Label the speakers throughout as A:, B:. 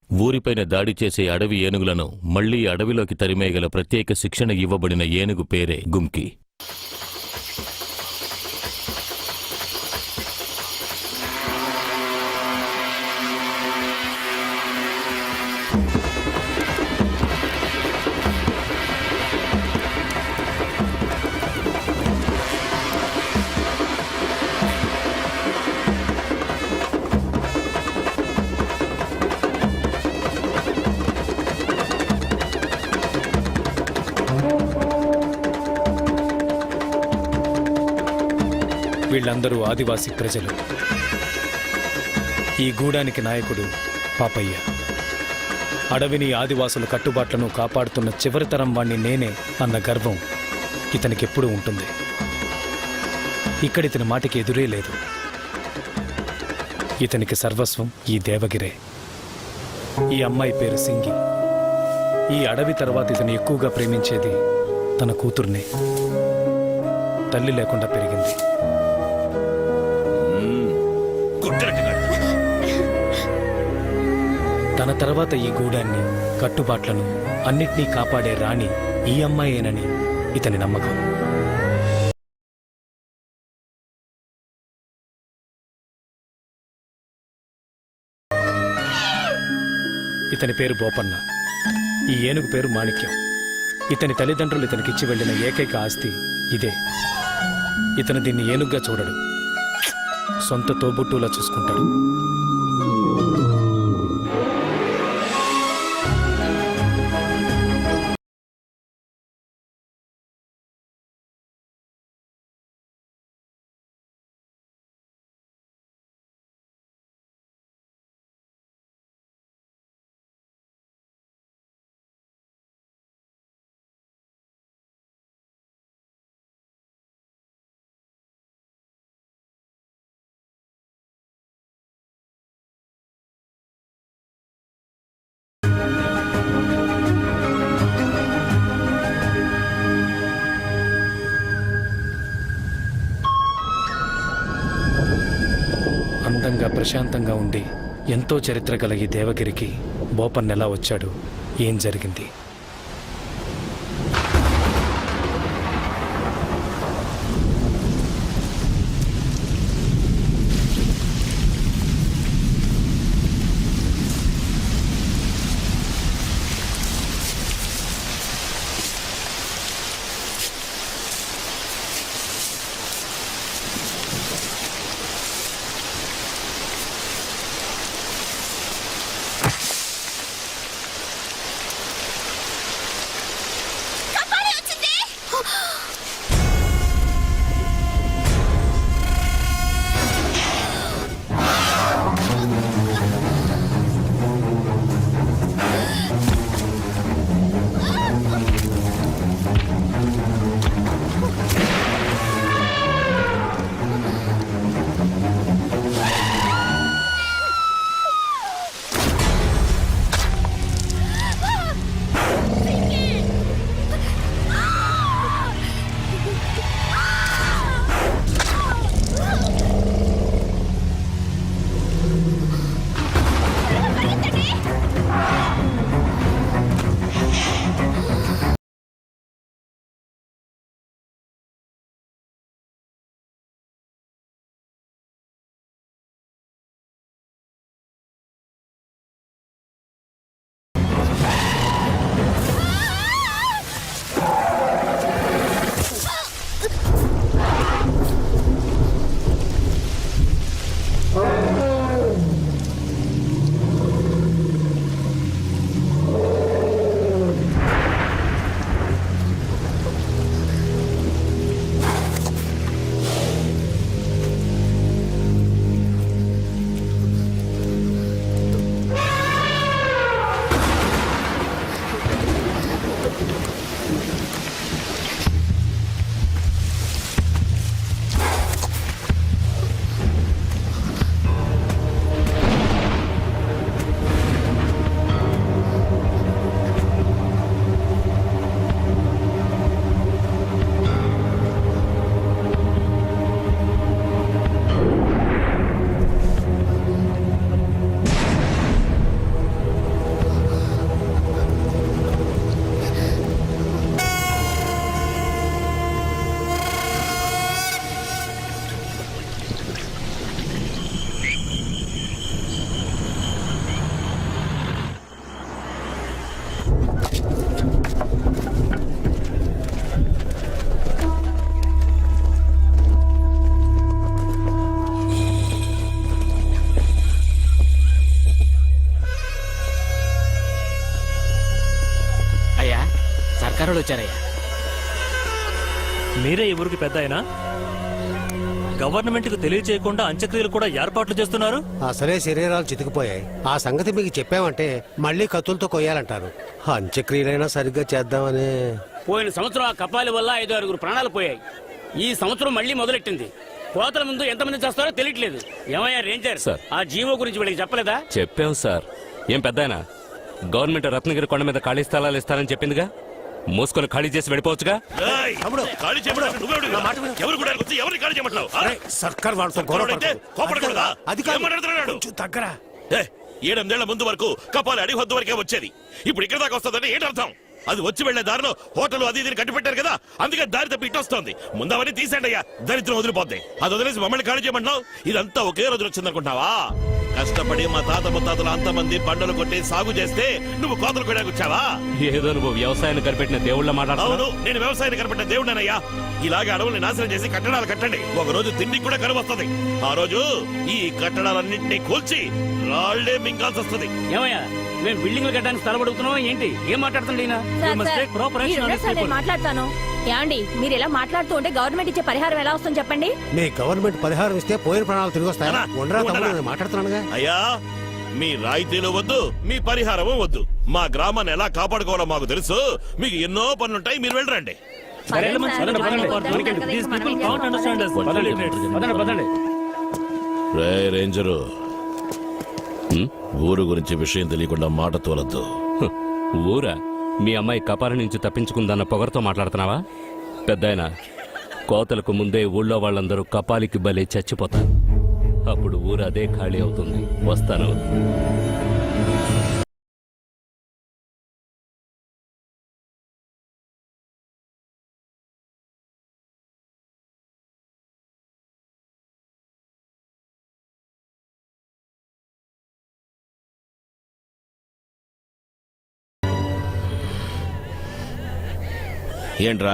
A: ఊరిపైన దాడి చేసే అడవి ఏనుగులను మళ్లీ అడవిలోకి తరిమేగల ప్రత్యేక శిక్షణ ఇవ్వబడిన ఏనుగు పేరే గుమ్కి.
B: వీళ్ళందరూ ఆదివాసీ ప్రజలు. ఈ గూడానికి నాయకుడు పాపయ్య. అడవిని ఆదివాసుల కట్టుబాట్లను కాపాడుతున్న చివరి తరం వాణ్ణి నేనే అన్న గర్వం ఇతనికెప్పుడూ ఉంటుంది. ఇక్కడితని మాటికి ఎదురే లేదు. ఇతనికి సర్వస్వం ఈ దేవగిరే. ఈ అమ్మాయి పేరు సింగి. ఈ అడవి తర్వాత ఇతను ఎక్కువగా ప్రేమించేది తన కూతుర్నే. తల్లి లేకుండా పెరిగింది. తన తర్వాత ఈ గూడాన్ని, కట్టుబాట్లను అన్నిటినీ కాపాడే రాణి ఈ అమ్మాయేనని ఇతని నమ్మకం. ఇతని పేరు బోపన్న. ఈ ఏనుగు పేరు మాణిక్యం. ఇతని తల్లిదండ్రులు ఇతనికిచ్చి వెళ్లిన ఏకైక ఆస్తి ఇదే. ఇతను దీన్ని ఏనుగ్గా చూడడు, సొంత తోబుట్టులా చూసుకుంటాడు. అందంగా ప్రశాంతంగా ఉండి ఎంతో చరిత్ర గల ఈ దేవగిరికి బోపన్న ఎలా వచ్చాడు, ఏం జరిగింది?
C: సర్కారోళ్ళు వచ్చారయ్యా.
D: మీరే ఈ ఊరికి పెద్ద అయినా గవర్నమెంట్ కు తెలియచేయకుండా అంత్యక్రియలు కూడా ఏర్పాట్లు చేస్తున్నారు.
E: అసలే శరీరాలు చితికిపోయాయి. ఆ సంగతి మీకు చెప్పామంటే మళ్ళీ కత్తులతో కొయ్యాలంటారు. అంత్యక్రియలైనా సరిగ్గా చేద్దామని.
C: పోయిన సంవత్సరం ఆ కపాలి వల్ల 5-6 ప్రాణాలు పోయాయి. ఈ సంవత్సరం మళ్ళీ మొదలెట్టింది. కోతల ముందు ఎంతమంది చేస్తారో తెలియట్లేదు. ఏమయ్యా రేంజర్,
F: సార్.
C: ఆ జీవో గురించి వీళ్ళకి చెప్పలేదా?
F: చెప్పాం సార్. ఏం పెద్దాయనా, గవర్నమెంట్ రత్నగిరి కొండ మీద ఖాళీ స్థలాలు ఇస్తానని చెప్పిందిగా, మూసుకొని ఖాళీ చేసి వెళ్ళిపోవచ్చుగా.
E: సర్కార్ వాళ్ళతో గొడవ అది
G: తగ్గరా 7 ముందు వరకు కపాలి అడి వద్ద వరకే వచ్చేది. ఇప్పుడు ఇక్కడ దాకా వస్తుందని ఏంటి అర్థం? అది వచ్చి వెళ్లే దారిలో హోటల్ అది ఇది కట్టి పెట్టారు కదా, అందుకే దారి తప్పి ఇటు వస్తుంది. ముందు అవన్నీ తీసేయండి అయ్యా, దరిద్రం వదిలిపోద్ది. అది వదిలేసి మమ్మల్ని ఖాళీ చేయమంటున్నావు. ఇదంతా ఒకే రోజు వచ్చిందనుకుంటావా? కష్టపడి మా తాత ముత్తాతలు అంతమంది బండలు కొట్టి సాగు చేస్తే నువ్వు కోతలు కూడా వచ్చావా?
F: ఏదో నువ్వు వ్యవసాయాన్ని కనిపెట్టిన దేవుళ్ళ మాట్లాడుతున్నావు.
G: అవును, నేను వ్యవసాయాన్ని కనిపెట్టిన దేవుడనయ్యా. ఇలాగే అడవుల్ని నాశనం చేసి కట్టడాలు కట్టండి, ఒక రోజు తిండికి కూడా కరువు వస్తుంది. ఆ రోజు ఈ కట్టడాలన్నింటినీ కూల్చి రాళ్లే మింగాల్సి వస్తుంది.
C: ఏమయ్యా, మేము బిల్డింగ్లు కట్టడానికి స్థలపడుతున్నాం ఏంటి? ఏం మాట్లాడుతుంది ఈయన?
H: మాట్లాడతాను. ఏమండి, మీరు ఇలా మాట్లాడుతూ ఉంటే గవర్నమెంట్ ఇచ్చే పరిహారం ఎలా వస్తుంది చెప్పండి?
E: మీ గవర్నమెంట్ పరిహారం ఇస్తే పోయిన ప్రాణాలు తిరిగి వస్తాయా?
G: అన్నా,
E: ఉండరా తమ్ముడు,
G: ఉండరా.
E: నేను మాట్లాడుతున్నానుగా.
G: అయ్యా, మీ రాయితీలు వద్దు, మీ పరిహారము వద్దు. మా గ్రామాన్ని ఎలా కాపాడుకోవాలో మాకు తెలుసు. మీకు ఎన్నో పనులుంటాయి, మీరు వెళ్ళరండి. రే రేంజరు, ఊరు గురించి విషయం తెలియకుండా మాట తోలద్దు.
F: ఊరా? మీ అమ్మాయి కపాల నుంచి తప్పించుకుందన్న పొగరతో మాట్లాడుతున్నావా? పెద్దాయనా, కోతలకు ముందే ఊళ్ళో వాళ్ళందరూ కపాలికి బలి చచ్చిపోతారు. అప్పుడు ఊరు అదే ఖాళీ అవుతుంది. వస్తాను.
G: ఏంట్రా,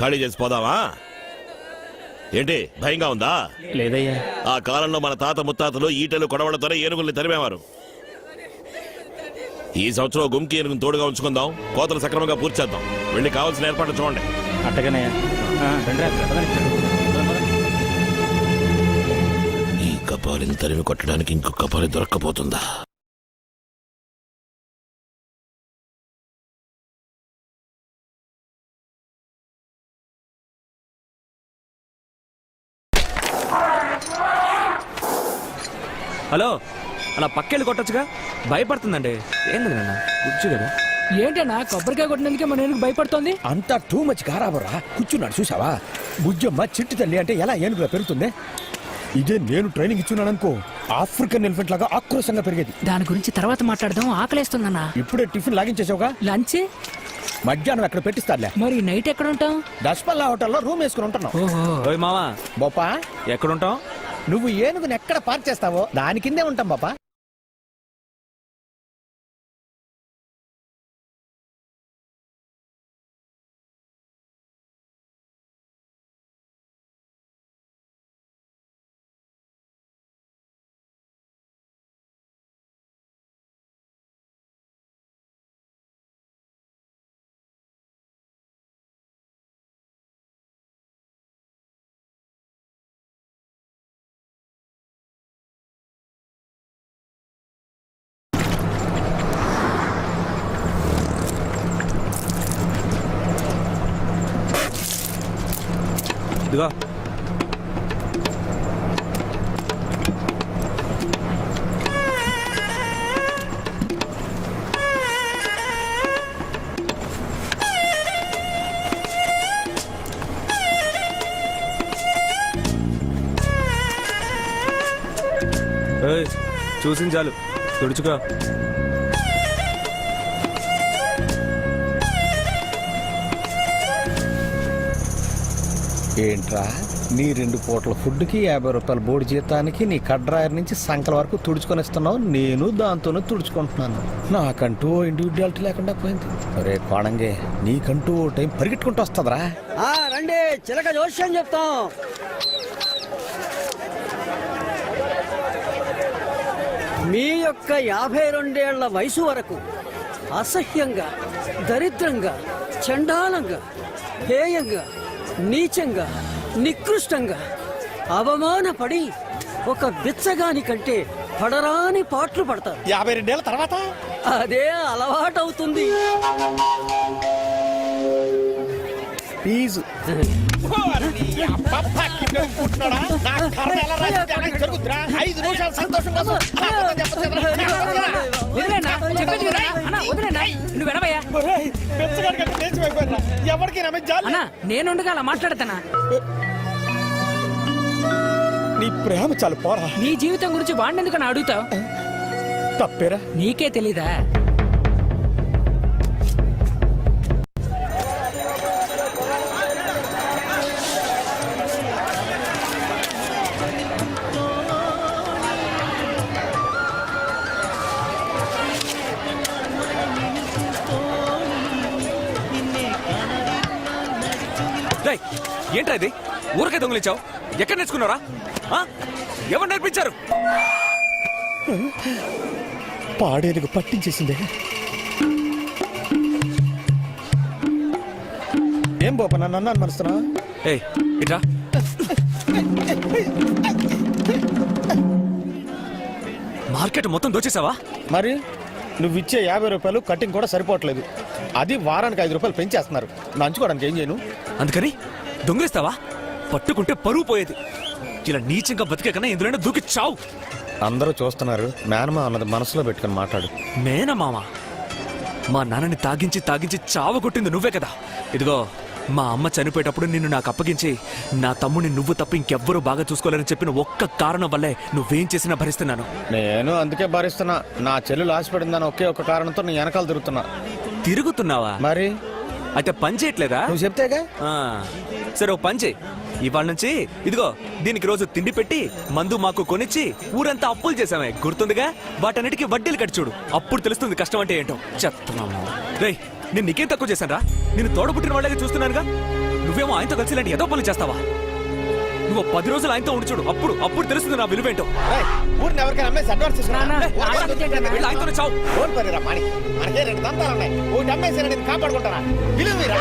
G: ఖాళీ చేసి పోదామా? ఏంటి భయంగా ఉందా?
B: లేదయ్యా.
G: ఆ కాలంలో మన తాత ముత్తాతలు ఈటలు కొడవళ్లతోనే ఏనుగుల్ని తరిమేవారు. ఈ సంవత్సరం గుంకి ఏనుగుని తోడుగా ఉంచుకుందాం, కోతలు సక్రమంగా పూర్తి చేద్దాం. వెళ్ళి కావాల్సిన ఏర్పాట్లు చూడండి.
B: అట్టగానయ్యా.
G: ఈ కపాలిని తరిమి కొట్టడానికి ఇంకో కపాలి దొరక్కపోతుందా?
I: హలో, అలా పక్కెళ్ళి కొట్టచ్చుగా. భయపడుతుందండి. ఏంది నాన్న, కూర్చో కదా.
J: ఏంటన్నా కొబ్బరికాయ కొట్టినందుకే మన ఏనుగు భయపడుతోంది?
K: అంతా టూ మచ్ గారాబరా. కూర్చున్నాడు చూసావా? బుజ్జమ్మ చిట్టి తల్లి అంటే ఎలా ఏనుగులా పెరుగుతుంది. ఇదే నేను ట్రైనింగ్ ఇచ్చున్నాను అనుకో, ఆఫ్రికన్ ఎలిఫెంట్ లాగా ఆక్రోశంగా పెరిగేది.
J: దాని గురించి తర్వాత మాట్లాడదాం. ఆకలేస్తుందన్నా.
K: ఇప్పుడే టిఫిన్ లాగించేసావుగా.
J: లంచ్
K: మధ్యాహ్నం ఎక్కడ పెట్టిస్తారులే.
J: మరి నైట్ ఎక్కడ ఉంటాం?
K: దశపల్లా హోటల్లో రూమ్ వేసుకుని ఉంటున్నావు.
J: ఓహో.
I: ఓయ్ మావా,
K: బొప్పా,
I: ఎక్కడుంటాం?
K: నువ్వు ఏనుగుని ఎక్కడ పార్క్ చేస్తావో దాని కిందే ఉంటాం బాపా.
I: ఇదిగో చూసింది చాలు, తుడుచుకో.
K: ఏంట్రా, నీ 2 పూట్ల ఫుడ్కి 50 రూపాయల బోర్డు జీతానికి నీ కడ్రాయర్ నుంచి సంకల వరకు తుడుచుకొని ఇస్తున్నావు. నేను దాంతోనే తుడుచుకుంటున్నాను. నాకంటూ ఇండివిజువాలిటీ లేకుండా పోయింది. అరే కోణంగే, నీకంటూ ఓ టైం పరిగెట్టుకుంటూ వస్తుందిరా.
C: రండి, చిలక జోష్యం చెప్తాం.
L: మీ యొక్క 52 ఏళ్ల వయసు వరకు అసహ్యంగా, దరిద్రంగా, చండాలంగా, హేయంగా, నీచంగా, నికృష్టంగా అవమానపడి ఒక బిచ్చగాని కంటే పడరాని పాటలు పడతారు.
K: 52 ఏళ్ళ తర్వాత
L: అదే అలవాటవుతుంది.
K: ఫీజు
J: నువ్వు వెనవయ్యా
K: ఎవరికి
J: అన్నా, నేనుండగా అలా మాట్లాడతానా?
K: నీ ప్రేమ చాలు పోరా.
J: నీ జీవితం గురించి వాడినెందుకని అడుగుతావు?
K: తప్పేరా.
J: నీకే తెలీదా?
I: ఏంట్రా ఇది? ఊరికే దొంగిలించావు? ఎక్కడ నేర్చుకున్నారా? ఎవరు నేర్పించారు?
K: పాడేనుగు పట్టించేసిందే. ఏం బోపన్నా నన్ను అనుమానిస్తున్నా?
I: ఏయ్ ఇట్రా. మార్కెట్ మొత్తం దోచేసావా?
K: మరి నువ్విచ్చే 50 రూపాయలు కటింగ్ కూడా సరిపోవట్లేదు. అది వారానికి 5 రూపాయలు పెంచేస్తున్నారు. నంచుకోవడానికి ఏం చేయను?
I: అందుకని దొంగిలిస్తావా? పట్టుకుంటే పరువు పోయేది. ఇలా నీచంగా బతికే కన్నా ఇందులోనే దూకి చావు.
K: అందరూ చూస్తున్నారు. మేనమా అన్నది మనసులో పెట్టుకుని మాట్లాడు.
I: మేనమామ? మా నాన్నని తాగించి తాగించి చావ కొట్టింది నువ్వే కదా. ఇదిగో మా అమ్మ చనిపోయేటప్పుడు నిన్ను నాకు అప్పగించి నా తమ్ముడిని నువ్వు తప్ప ఇంకెవ్వరూ బాగా చూసుకోలేరని చెప్పిన ఒక్క కారణం వల్లే నువ్వేం చేసినా భరిస్తున్నాను.
K: నేను అందుకే భరిస్తున్నా. నా చెల్లెలు ఆశపడిందని ఒకే ఒక కారణంతో నీ వెనకాల తిరుగుతున్నా.
I: తిరుగుతున్నావా?
K: మరి
I: అయితే పని చేయట్లేదా?
K: నువ్వు చెప్తేగా.
I: సరే ఓ పని చేయి. ఇవాళ నుంచి ఇదిగో దీనికి రోజు తిండి పెట్టి మందు మాకు కొనిచ్చి ఊరంతా అప్పులు చేసామే, గుర్తుందిగా? వాటన్నిటికీ వడ్డీలు కట్టి చూడు. అప్పుడు తెలుస్తుంది కష్టం అంటే ఏంటో. చెప్తున్నాము రేయ్, నేను నీకేం తక్కువ చేశాను రా? నేను తోడబుట్టిన వాళ్ళగా చూస్తున్నానుగా. నువ్వేమో ఆయనతో కలిసి ఇలాంటి ఏదో పనులు చేస్తావా? నువ్వు 10 రోజులు ఆయనతో ఉండి చూడు. అప్పుడు తెలుస్తుంది నా విలువేంటో.
K: ఊరిని ఎవరికైనా అమ్మేసి అడ్వాన్స్
I: ఆయనతోనే చావు.
K: మనకే 2 దంతాలు ఉన్నాయి. ఒకటి అమ్మేసి నేను కాపాడుకుంటారా? విలువీరా.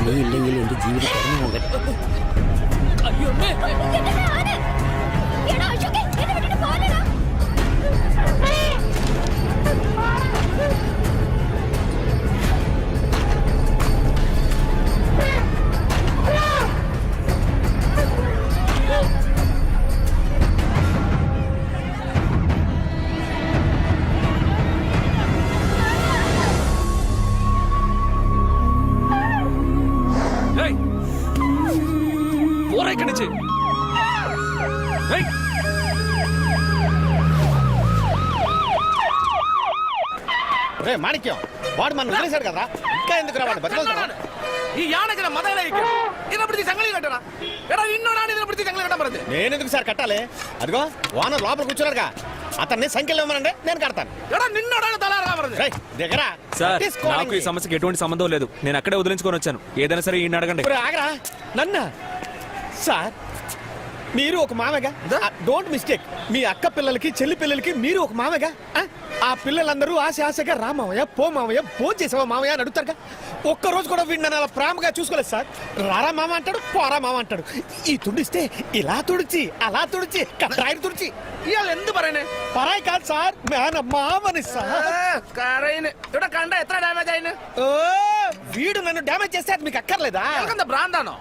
C: നീ ഇല്ലെങ്കിൽ എന്റെ ജീവിതം പറഞ്ഞു പോകട്ടെ.
I: పోరా ఇక్కడి నుంచి.
K: మాణిక్యం, వాడు మనం వదిలేశాడు కదా, ఇంకా ఎందుకు రావాలి? బతికేస్తున్నాడు.
I: ఈ యానకి మదలే ఇన్నప్పుడు సంగళి కట్టరా? ఎరా ఇన్నో నాని ఇన్నప్పుడు సంగళి కట్టమరది.
K: నేను ఎందుకు సార్ కట్టాలి? అదిగో ఓనర్ లోపల కూర్చున్నారుగా, అతన్ని సంఖ్యలు ఇవ్వమనండి, నేను కడతాను.
I: ఎరా నిన్నోడాను తల రామరది.
K: దగ్గర
I: సార్, నాకు ఈ సమస్యకి ఎటువంటి సంబంధం లేదు. నేను అక్కడే వదిలించుకొని వచ్చాను. ఏదైనా సరే ఈయన అడగండి.
K: ఆగరా నన్న సార్, మీరు ఒక మామగా. Don't mistake. మీ అక్క పిల్లలకి చెల్లి పిల్లలకి మీరు ఒక మామగా. ఆ పిల్లలందరూ ఆశగా రా మామయ్య, పో మామయ్య, ఫోన్ చేసావా మామయ్య అని అడుగుతారుగా. ఒక్కరోజు కూడా వీడిని అలా ప్రేమగా చూసుకోలేదు సార్. రారా మామ అంటాడు, పోరా మామ అంటాడు. ఈ తుడిస్తే ఇలా తుడిచి అలా తుడిచి కట్రాయి తుడిచి
I: ఇవాళ ఎందుకు పరాయి?
K: పరాయి కాదు సార్, మామని సార్.
I: కండ ఎത്ര డ్యామేజ్ అయిన?
K: ఓ వీడు నన్ను డ్యామేజ్ చేస్తే అది మీకు అక్కర్లేదా?
I: బ్రాందాను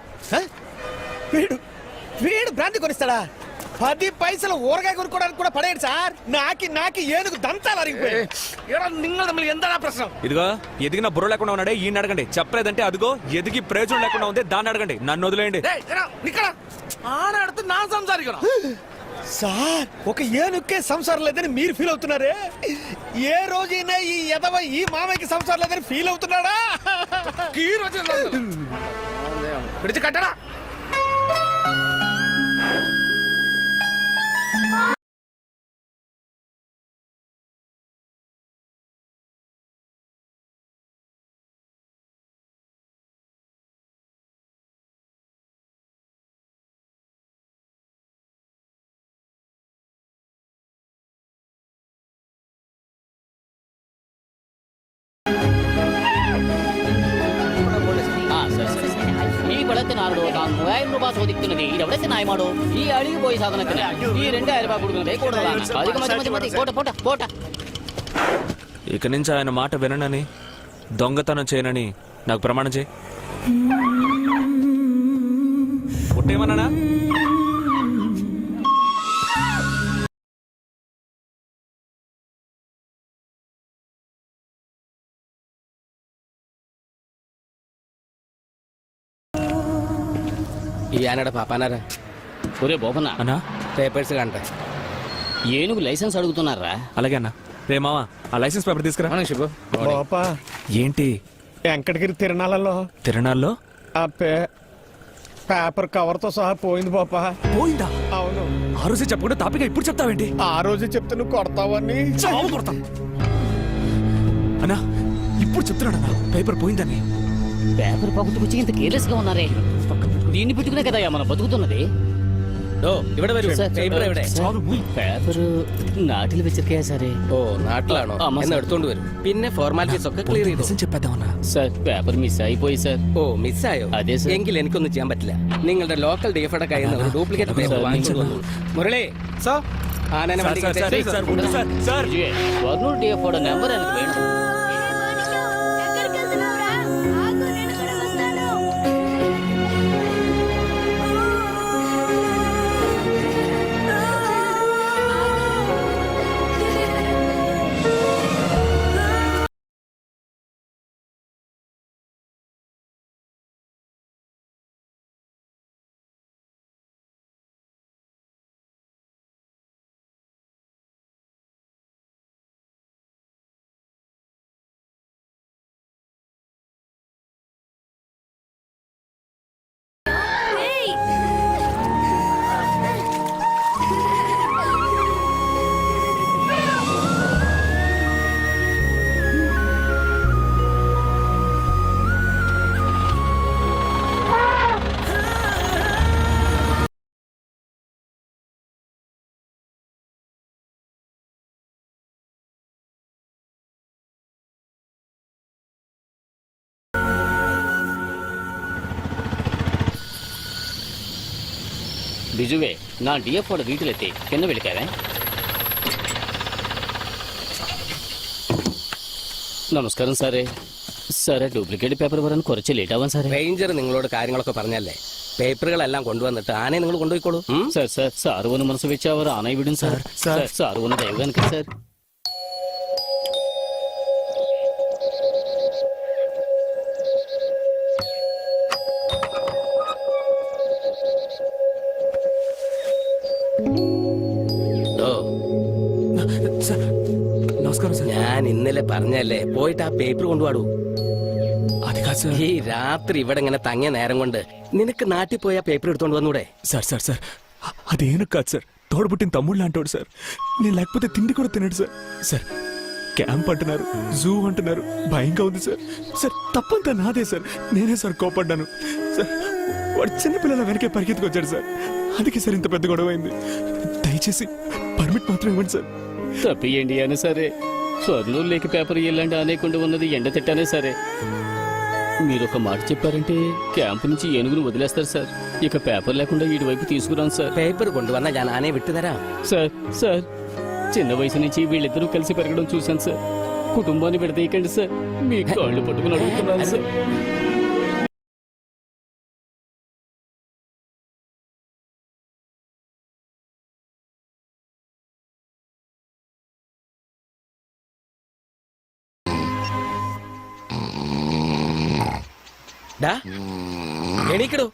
K: వీడు బ్రాంతి కొనిస్తాడా? 10 పైసలు ఊరగాయ కొనుక్కోవడానికి కూడా పడేయండి సార్. నాకి ఏనుగు దంతాలు అరిగిపోయాయి.
I: ఇదిగో ఎదిగిన బుర్ర లేకుండా ఉన్నాడే ఈయన అడగండి. చెప్పలేదంటే అదిగో ఎదిగి ప్రయోజనం లేకుండా ఉంది, దాన్ని అడగండి. నన్ను వదిలేయండి.
K: సార్, ఒక ఏనుక్కే సంసారం లేదని మీరు ఫీల్ అవుతున్నారే, ఏ రోజైనా ఈ ఎదవ ఈ మామయ్యకి సంసారం లేదని ఫీల్ అవుతున్నాడా? విడిచి కట్టడా.
L: ಈ ಬಳಕೆ ನಾಡು ನಾನು 3000 ರೂಪಾಯಿ ಸೋದಿಕ್ತಿನದಿ ಇದೆವಡಕ್ಕೆ ನಾಯಿ ಮಾಡು ಈ ಅಳಿಗೆ పోయి సాధనಕ್ಕೆ ఈ 2000 రూపాయలు కొడుకునే కూడదా అధిక మధ్య మధ్య పోట పోట పోట.
I: ఇక నుంచి ఆయన మాట విననని దొంగతనం చేయనని నాకు ప్రమాణం చేయి. పుట్టేమన్నానా?
L: ఈ ఆనడ పాపానారా ఒరే బోపన్నా
I: అన్నా
L: పేపర్స్ అంట ఏనుగు లైసెన్స్ అడుగుతున్నారా?
I: అలాగే అన్న. రే మావా ఆ లైసెన్స్ పేపర్ తీసుకురా.
K: బాపా
I: ఏంటి
K: వెంకటగిరి తిరణాలలో
I: తిరణాల్లో
K: ఆ పేపర్ కవర్ తో సహా పోయింది బాపా.
I: పోయిందా?
K: అవును.
I: ఆ రోజే చెప్పకుండా తాపిగా ఇప్పుడు చెప్తావేంటి?
K: ఆ రోజే చెప్తే నువ్వు కొడతావని.
I: చావు కొడతా అన్నా. ఇప్పుడు చెప్తున్నాడన్నా పేపర్ పోయిందని.
L: పేపర్ పగుతుకొచ్చి ఇంత కేర్లెస్ గా ఉన్నారే. దీన్ని పెట్టుకునే కదా మనం బతుకుతున్నది. പേപ്പർ നാട്ടിൽ വെച്ചിരിക്കയാ സാറേ.
J: ഓ നാട്ടിലാണോ? എന്ന് എടുത്തോണ്ട് വരും. പിന്നെ ഫോർമാലിറ്റീസ് ഒക്കെ ക്ലിയർ ചെയ്തു.
I: చెప్పేద్దామన్నా.
L: സാർ പേപ്പർ മിസ്സായി പോയി സാർ.
J: ഓ മിസ്സായോ?
L: അതെ സാർ.
J: എങ്കിൽ എനിക്കൊന്നും ചെയ്യാൻ പറ്റില്ല. നിങ്ങളുടെ ലോക്കൽ ഡിഎഫ്ഐയുടെ കയ്യിൽ നിന്ന് ഒരു ഡ്യൂപ്ലിക്കേറ്റ് പേപ്പർ വാങ്ങിച്ചു വന്നു. മുരളി സോ ആനനെ വണ്ടി
L: ഷൊർണൂർ ഡിഎഫ്ഒയുടെ നമ്പർ എനിക്ക് വേണം. ബിജുവേ ഞാൻ ഡിഎഫ്ഒയുടെ വീട്ടിലെത്തി. എന്നെ വിളിക്കാവേ. നമസ്കാരം സാറേ. സാറേ ഡ്യൂപ്ലിക്കേറ്റ് പേപ്പർ വരാൻ കുറച്ച് ലേറ്റ് ആവാൻ സാറേ.
J: റേഞ്ചർ നിങ്ങളോട് കാര്യങ്ങളൊക്കെ പറഞ്ഞല്ലേ? പേപ്പറുകളെല്ലാം കൊണ്ടുവന്നിട്ട് ആനയെ നിങ്ങൾ കൊണ്ടുപോയിക്കോളൂ.
L: സാർ സാർ സാറ് ഒന്ന് മനസ്സ് വെച്ച് അവർ ആനയെ വിടും സാർ. സാർ ഒന്ന് ദയവ് എനിക്ക് സാർ.
I: నమస్కారం సార్.
J: ഞാൻ ഇന്നലെ പറഞ്ഞല്ലേ പോയിട്ട് ആ പേപ്പർ കൊണ്ടുപോടൂ.
I: అది కాదు సార్.
J: ഈ രാത്രി ഇവിടെ ഇങ്ങനെ തങ്ങിയ നേരം കൊണ്ട് നിനക്ക് നാട്ടിൽ പോയി ആ പേപ്പർ എടുത്തോണ്ട് വന്നൂടെ?
I: సార్ సార్ సార్ అదేను కాదు సార్. తోడబుట్టిన తమ్ముళ్ళు అంటాడు సార్. నేను లేకపోతే తిండి కూడా తినడు సార్. సార్ క్యాంప్ అంటున్నారు, జూ అంటున్నారు, భయంగా ఉంది సార్. సార్ తప్పంతా నాదే సార్. నేనే సార్ కోపడ్డాను సార్. వాడు చిన్నపిల్లల వెనకే పరిగెత్తుకొచ్చాడు సార్. అందుకే సార్ ఇంత పెద్ద గొడవ అయింది. దయచేసి పర్మిట్ మాత్రం ఇవ్వండి సార్.
L: తప్పియండి అని సరే. స్వర్ణూరులోకి పేపర్ ఇల్లండి అనేకుండా ఉన్నది ఎండ తిట్టానే సరే. మీరు ఒక మాట చెప్పారంటే క్యాంప్ నుంచి ఏనుగును వదిలేస్తారు సార్. ఇక పేపర్ లేకుండా వీడి వైపు తీసుకురాను సార్.
J: పేపర్ കൊണ്ടുവന്ന ഞാൻ ആനയെ വിട്ടുതരാം.
L: సార్ సార్ చిన్న వయసు నుంచి వీళ్ళిద్దరూ కలిసి పెరగడం చూశాను సార్. కుటుంబాన్ని విడదీయకండి సార్. మీ కాళ్ళు పట్టుకుని అడుగుతున్నాను సార్.
J: డా ఎణికడు.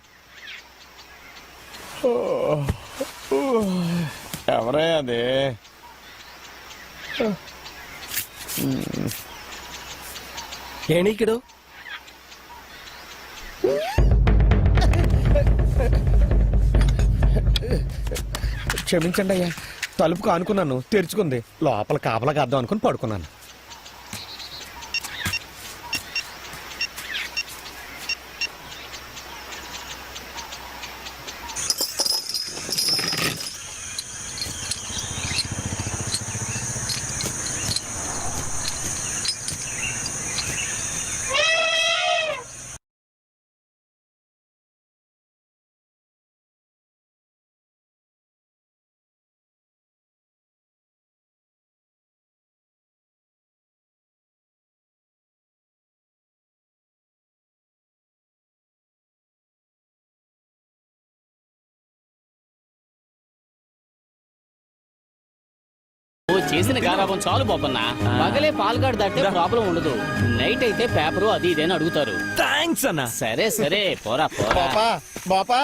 K: ఎవరే అదే?
J: ఎణికడు.
K: క్షమించండి అయ్యా, తలుపుకు అనుకున్నాను, తెరుచుకుంది. లోపల కాపలా కాద్దాం అనుకుని పడుకున్నాను.
L: ఓ చేసిన గారాబం చాలు బొప్పన్న. పగలే పాల్గాడు దాటే ప్రాబ్లం ఉండదు. నైట్ అయితే పేపరు అది ఇదేని అడుగుతారు.
I: థ్యాంక్స్ అన్న.
L: సరే సరే పోరా పోరా.
K: బాపా బాపా,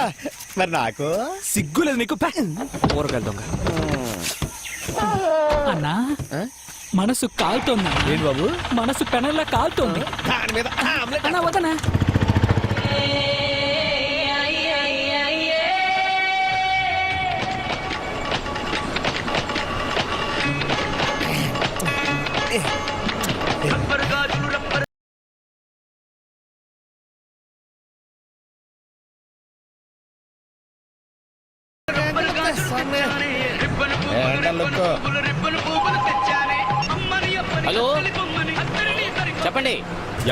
K: మరి నాకు
I: సిగ్గులేదు నీకు? ఊరగాలి దొంగ.
J: అన్నా మనసు కాలుతోంది.
K: ఏంటి బాబు?
J: మనసు పెనల్లా కాలుతోంది.
K: దాని మీద ఆమ్లెట్
J: అన్నా వదనా.
L: హలో చెప్పండి.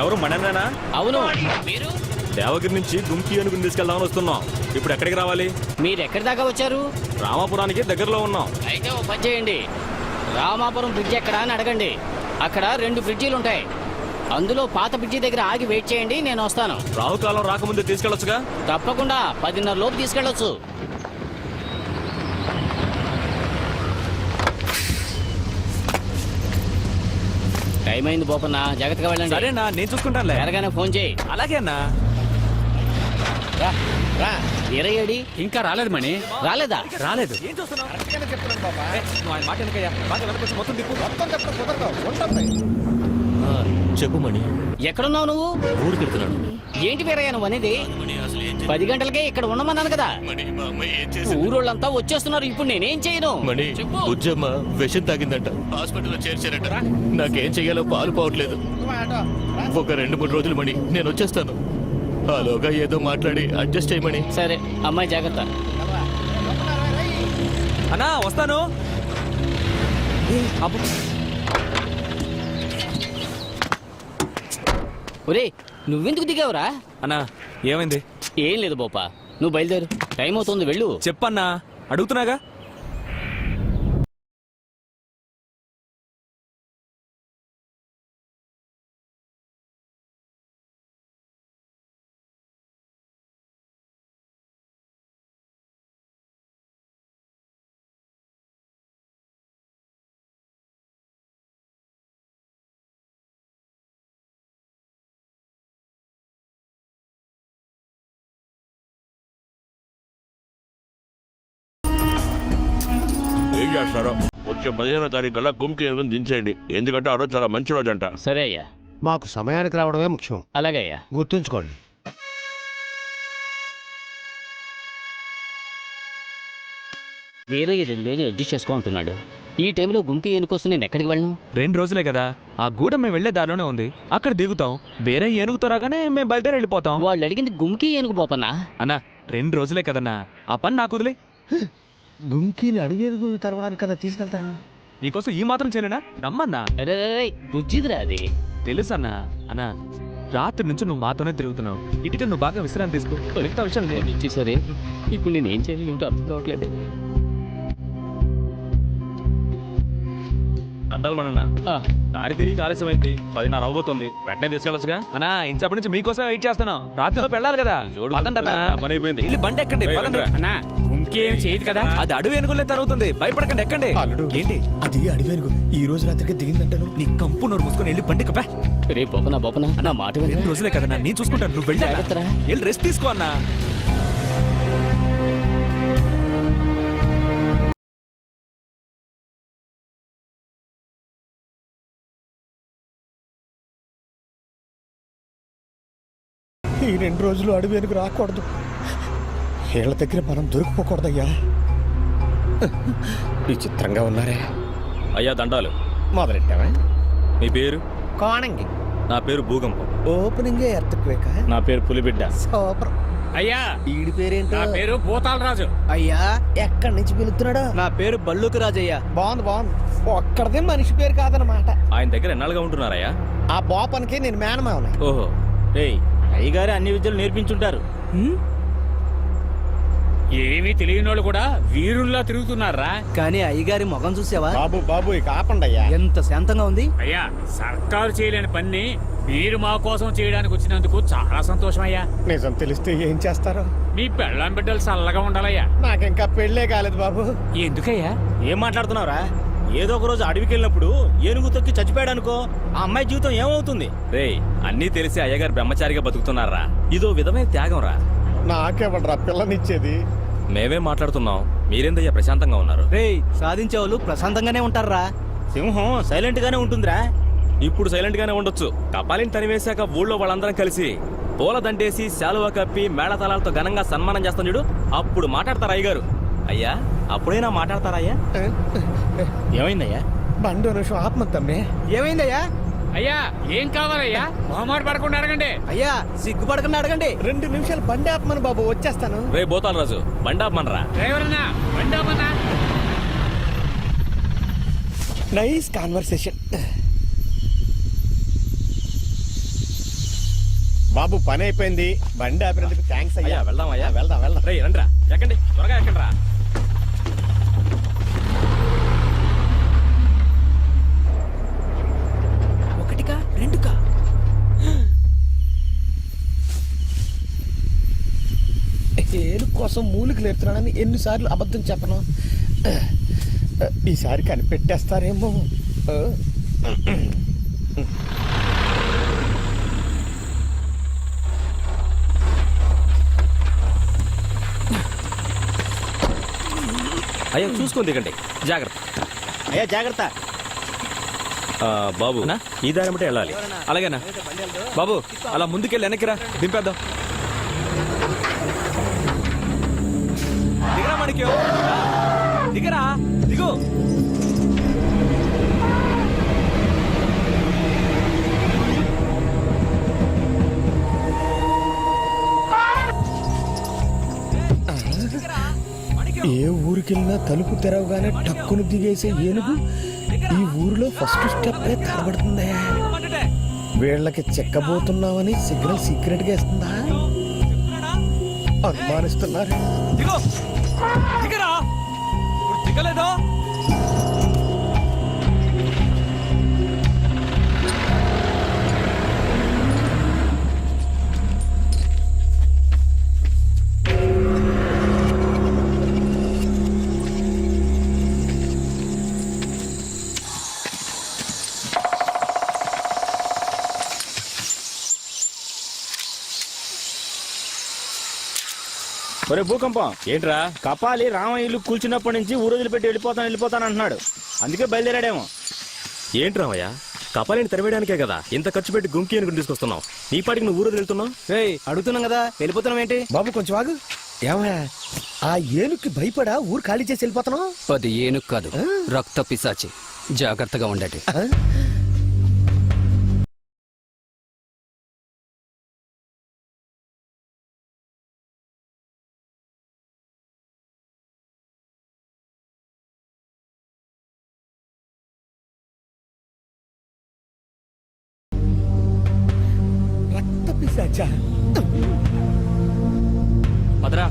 I: ఎవరు మనన్నా?
L: అవును మీరు
I: దేవగిరి నుంచి గుంకి ఏనుగుని తీసుకెళ్దామని వస్తున్నాం. ఇప్పుడు ఎక్కడికి రావాలి?
L: మీరు ఎక్కడి దాకా వచ్చారు?
I: రామాపురానికి దగ్గరలో ఉన్నాం.
L: అయితే ఓ పని చేయండి, రామాపురం బ్రిడ్జ్ ఎక్కడ అని అడగండి. అక్కడ 2 బ్రిడ్జీలు ఉంటాయి. అందులో పాత బ్రిడ్జి దగ్గర ఆగి వెయిట్ చేయండి, నేను వస్తాను.
I: రాహుకాలం రాకముందే తీసుకెళ్లొచ్చుగా?
L: తప్పకుండా 10:30 లోపు తీసుకెళ్ళొచ్చు. టైం అయింది బోపన్న, జాగ్రత్తగా వెళ్ళండి.
I: సరేనా, నేను చూసుకుంటానులే.
L: ఎరగానే ఫోన్ చేయి.
I: అలాగే అన్నా.
L: ఇరయ్యేడి
J: ఇంకా రాలేదు మణి.
L: రాలేదా?
I: రాలేదు.
K: ఏం చూస్తున్నావు? కరెక్ట్గానే చెప్తున్నాను బాబా.
I: నువ్వు ఆయన మాట వెనకయ్యా. బాగా వెనకొచ్చి మొత్తం తిప్పు.
K: మొత్తం చెప్పడం కుదరదు, ఉంటుంది.
A: చెప్పు మణి.
L: ఎక్కడున్నావు నువ్వు?
A: ఊరికెడుతున్నాను.
L: ఏంటి వీరయ్య నువ్వు అనేది? 10 గంటలకే ఇక్కడ ఉండమన్నాను కదా. ఊరోళ్ళంతా వచ్చేస్తున్నారు, ఇప్పుడు నేనేం చేయను?
A: మణి,
L: చెప్పు.
A: బుజ్జమ్మ విషం తాగిందంట, హాస్పిటల్లో చేర్చారట. నాకేం చెయ్యాలో పాలు పోవట్లేదు. ఒక 2-3 రోజులు మణి, నేను వచ్చేస్తాను. అలాగా ఏదో మాట్లాడి అడ్జస్ట్ చేయమని.
L: సరే అమ్మాయి జాగ్రత్త.
I: అన్నా వస్తాను.
L: ఒరే నువ్వెందుకు దిగావురా?
I: అన్నా ఏమైంది?
L: ఏం లేదు బోపా, నువ్వు బయలుదేరు, టైం అవుతుంది, వెళ్ళు.
I: చెప్పన్నా, అడుగుతున్నాగా.
G: ఏం చేస్తారో వచ్చే 15వ తారీఖు కల్లా గుంకి ఏనుగుని దించేయండి. ఎందుకంటే ఆ రోజు చాలా మంచి రోజు అంట.
L: సరే అయ్యా.
E: మాకు సమయానికి రావడమే ముఖ్యం,
L: అలాగే అయ్యా.
E: గుర్తుంచుకోండి.
L: వేరే 2 రోజులు అడ్జస్ట్ చేసుకోమంటున్నాడు. ఈ టైంలో గుంకి ఏనుకోసం నేను ఎక్కడికి వెళ్ళను?
I: 2 రోజులే కదా, ఆ గూడ మేము వెళ్లే దారిలోనే ఉంది. అక్కడ దిగుతాం, వేరే ఏనుగుతో రాగానే మేము బయలుదేరి వెళ్ళిపోతాం.
L: వాళ్ళు అడిగింది గుంకి ఏనుగు పోపన్నా.
I: అన్నా 2 రోజులే కదన్నా, ఆ పని నాకు వదిలే.
K: గుంకీని అడిగేది తర్వాత కదా తీసుకెళ్తాను.
I: నీకోసం ఈ మాత్రం చేయలేనా? నమ్మన్నా.
L: అరే బుజ్జిదిరా అది.
I: తెలుసన్నా. అన్నా రాత్రి నుంచి నువ్వు మాతోనే తిరుగుతున్నావు. ఇటుక నువ్వు బాగా విశ్రాంతి తీసుకో. మిగతా విషయం నేను
L: సరే ఇప్పుడు నేను ఏం చేయాలి ఏంటో అర్థం కావట్లేదు.
I: అంటారు దారి తిరిగి ఆలస్యమైంది. 10:30 అవబోతుంది. వెంటనే తీసుకెళ్ళొచ్చుగా? అన్నా ఇంచప్పటి నుంచి మీకోసం వెయిట్ చేస్తున్నాం. రాత్రిలో వెళ్ళాలి కదా. పని అయిపోయింది. ఇల్లు బండి ఎక్కండి.
J: అన్నా ఇంకేం చేయదు కదా.
I: అది అడవి ఏనుగులే తరుగుతుంది. భయపడకండి, ఎక్కండి. ఏంటి
K: అది అడివేనుగు ఈ రోజు రాత్రికి దిగిందంటాను.
I: నీ కంపు నోరు మూసుకొని వెళ్ళి బండి కప్పా.
L: రే బొపనా నా మాట
I: 2 రోజులే కదా, నేను చూసుకుంటాను. నువ్వు వెళ్ళి
L: జాగ్రత్తరా.
I: వెళ్ళి రెస్ట్ తీసుకో అన్నా.
K: ఈ 2 రోజులు అడవేనుగు రాకూడదు. వీళ్ళ దగ్గర మనం దొరికిపోకూడదయ్యా. విచిత్రంగా ఉన్నారే.
I: అయ్యా దండాలు.
K: మొదలెట్టావా?
I: మీ పేరు?
K: కోణంగి.
I: నా పేరు భూకంపం.
K: Opening earthquake.
B: నా పేరు పులిబిడ్డ.
K: సూపర్.
J: అయ్యా
K: ఈడి పేరేంటో?
J: నా పేరు భూతాలరాజు.
K: అయ్యా ఎక్కడి నుంచి పిలుస్తున్నాడు?
J: నా పేరు బల్లుకు రాజయ్య.
K: బాగుంది బాగుంది. ఒక్కడదే మనిషి పేరు కాదనమాట.
I: ఆయన దగ్గర ఎన్నాళ్ళుగా ఉంటున్నారయ్యా?
K: ఆ బోపన్కి నేను మేనమావని.
I: ఓహో.
C: అయ్యగారు అన్ని విద్యలు నేర్పించుంటారు. ఏమీ తెలియని వాళ్ళు కూడా వీరుల్లా తిరుగుతున్నారా?
J: కానీ అయ్యగారి ముఖం చూసావా?
K: బాబు బాబు ఇక ఆపండి అయ్యా.
J: ఎంత శాంతంగా ఉంది.
C: అయ్యా సర్కారు చేయలేని పని మీరు మా కోసం చేయడానికి వచ్చినందుకు చాలా సంతోషం అయ్యా.
K: నిజం తెలిస్తే ఏం చేస్తారు?
C: మీ పెళ్ళాం బిడ్డలు చల్లగా ఉండాలయ్యా.
K: నాకింకా పెళ్ళే కాలేదు బాబు.
C: ఎందుకయ్యా?
J: ఏం మాట్లాడుతున్నావురా? ఏదో ఒక రోజు అడవికి వెళ్ళినప్పుడు ఏనుగు తొక్కి చచ్చిపోయాడు అనుకో, ఆ అమ్మాయి జీవితం ఏమవుతుంది?
I: రేయ్, అన్నీ తెలిసి అయ్యగారు బ్రహ్మచారిగా బతుకుతున్నారా? ఇదో విధమైన త్యాగం రా.
K: నాకేవడరా పిల్లనిచ్చేది?
I: మేమే మాట్లాడుతున్నాం, మీరేందయ్యా ప్రశాంతంగా ఉన్నారు?
J: రేయ్, సాధించే వాళ్ళు ప్రశాంతంగానే ఉంటారా? సింహం సైలెంట్ గానే ఉంటుందిరా.
I: ఇప్పుడు సైలెంట్ గానే ఉండొచ్చు. కపాలిని తనివేశాక ఊళ్ళో వాళ్ళందరం కలిసి పూల దండేసి శాలువా కప్పి మేళతాళాలతో ఘనంగా సన్మానం చేస్తాను చూడు, అప్పుడు మాట్లాడతారా అయ్యగారు? అయ్యా, అప్పుడైనా మాట్లాడతారా అయ్యా?
J: ఏమైందయ్యా?
K: బండి నిమిషం ఆత్మతమ్మే.
J: ఏమైందయ్యా?
C: అయ్యా ఏం కావాలయ్యా? మొహమాట పడకుండా అడగండి.
J: అయ్యా సిగ్గుపడకుండా అడగండి.
K: 2 నిమిషాలు బండి ఆపమని బాబు, వచ్చేస్తాను.
I: రే బోతాలరాజు, బండాపమనరా.
C: డ్రైవర్ అన్నా బండి ఆపన్నా.
K: Nice conversation. బాబు పని అయిపోయింది, బండి ఆపినందుకు థ్యాంక్స్ అయ్యా.
I: అయ్యా వెళ్దాం అయ్యా.
K: వెళ్దాం వెళ్దాం.
I: రే రండ్రా, ఎక్కండి, త్వరగా ఎక్కండి రా.
J: ఒకటికా రెండుకా?
K: ఏడు కోసం మూలికి లేపుతున్నానని ఎన్నిసార్లు అబద్ధం చెప్పను. ఈసారి కనిపెట్టేస్తారేమో.
I: అయ్యా చూసుకొని దిగండి, జాగ్రత్త.
J: అయ్యా జాగ్రత్త.
I: బాబు ఈ దారి బట్టి వెళ్ళాలి. అలాగేనా బాబు, అలా ముందుకెళ్ళి వెనక్కిరా, దింపేద్దాం. దిగరా మనకి, దిగరా, దిగు.
K: ఏ ఊరికెళ్ళినా తలుపు తెరవగానే టక్కును దిగేసే ఏనుగు ఈ ఊరిలో ఫస్ట్ స్టెప్ తడబడుతుందా? వీళ్ళకి చెక్కబోతున్నామని సిగ్నల్ సీక్రెట్ గా ఇస్తుందా? అనుమానిస్తున్నారు.
I: దిగు, దిగరా. ఇప్పుడు దిగలేదో?
J: ఒరే భూకంపం, ఏంట్రా? కపాలి రామయ్య ఇల్లు కూల్చినప్పటి నుంచి ఊరోజులు పెట్టి వెళ్ళిపోతాను అంటున్నాడు. అందుకే బయలుదేరాడేమో.
I: ఏంటి రామయ్య, కపాలిని తరివేయడానికే కదా ఇంత ఖర్చు పెట్టి గుంకి ఏనుగుని తీసుకొస్తున్నావు. నీ పాటికి నువ్వు ఊరు వెళ్తున్నావు.
J: రేయ్ అడుగుతున్నాం కదా, వెళ్ళిపోతున్నాం ఏంటి?
K: బాబు కొంచెం ఆగు. ఏమయ్యా, ఆ ఏనుగుకి భయపడా ఊరు ఖాళీ చేసి వెళ్ళిపోతున్నావు?
J: అది ఏనుగు కాదు, రక్త పిశాచి. జాగ్రత్తగా ఉండండి.
K: రక్త పిశాచా?
I: మదరా,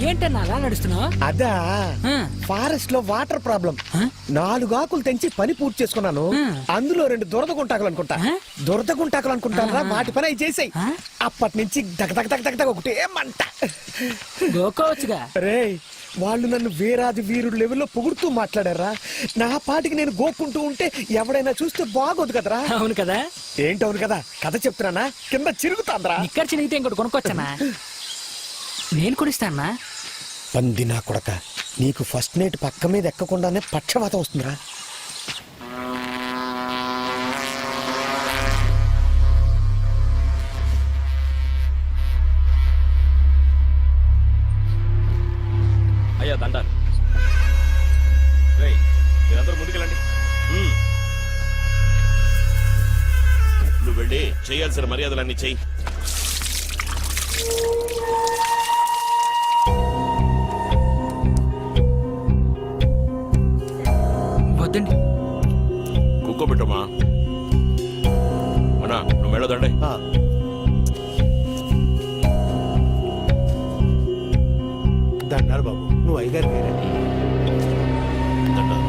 J: ఏంటన్నా అలా నడుస్తున్నావు?
K: అదా ఫారెస్ట్ లో వాటర్ ప్రాబ్లం. 4 ఆకులు తెంచి పని పూర్తి చేసుకున్నాను. అందులో 2 దురద గుంటాకులు అనుకుంటా. దురద గుంటాకులు అనుకుంటారా? వాటి పని అవి చేసాయి. అప్పటి నుంచి దగదగ ఒకటే మంట.
J: గోకోవచ్చుగా.
K: రేయ్, వాళ్ళు నన్ను వీరాది వీరుడు లెవెల్లో పొగుడుతూ మాట్లాడారా? నా పాటికి నేను గోకుంటూ ఉంటే ఎవడైనా చూస్తే బాగోదు కదరా?
J: అవును కదా.
K: ఏంటవును కదా, కథ చెప్తున్నానా? కింద చిరుగుతాంద్రా.
J: ఇక్కడ చినిగితే ఇంకోటి కొనుక్కొచ్చానా? నేను కొనిస్తానా?
K: పంది నా కొడక, నీకు ఫస్ట్ నైట్ పక్క మీద ఎక్కకుండానే పక్షవాతం వస్తుందిరా.
F: అయ్యా దండాలు. రేయ్, మీరందరూ ముందుకెళ్ళండి.
G: నువ్వు వెళ్ళి చేయాల్సిన మర్యాదలన్నీ చెయ్యి.
I: వద్దండి.
G: కూకోబెట్టమ్మా. అన్నా నువ్వు వెళ్ళదండి.
E: దండాలు బాబు, నువ్వు అయ్యగారు వేరే.
G: దండాలు.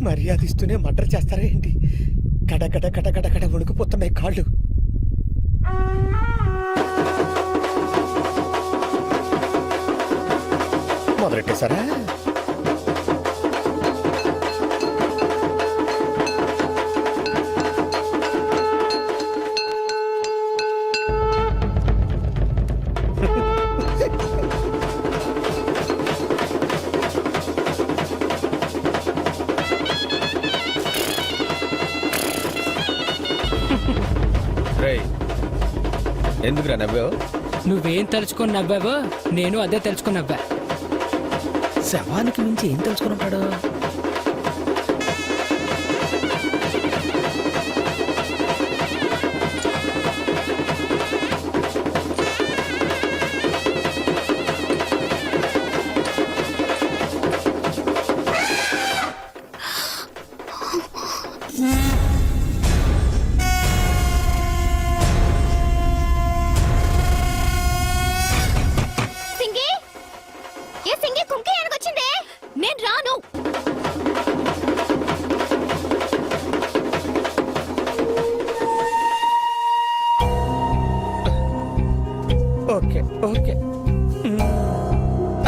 K: మర్యాద ఇస్తూనే మర్డర్ చేస్తారా ఏంటి? కడ కడ కడ కడ కడ వణుకుపోతున్నాయి కాళ్ళు. మొదలెట్టేశారా? ఎందుకురా నవ్వావు?
J: నువ్వేం తలుచుకొని నవ్వావో నేను అదే తలుచుకొని నవ్వా.
K: శవానికి మించి ఏం తెలుసుకున్నాడు?
H: నేను రాను.
K: ఓకే ఓకే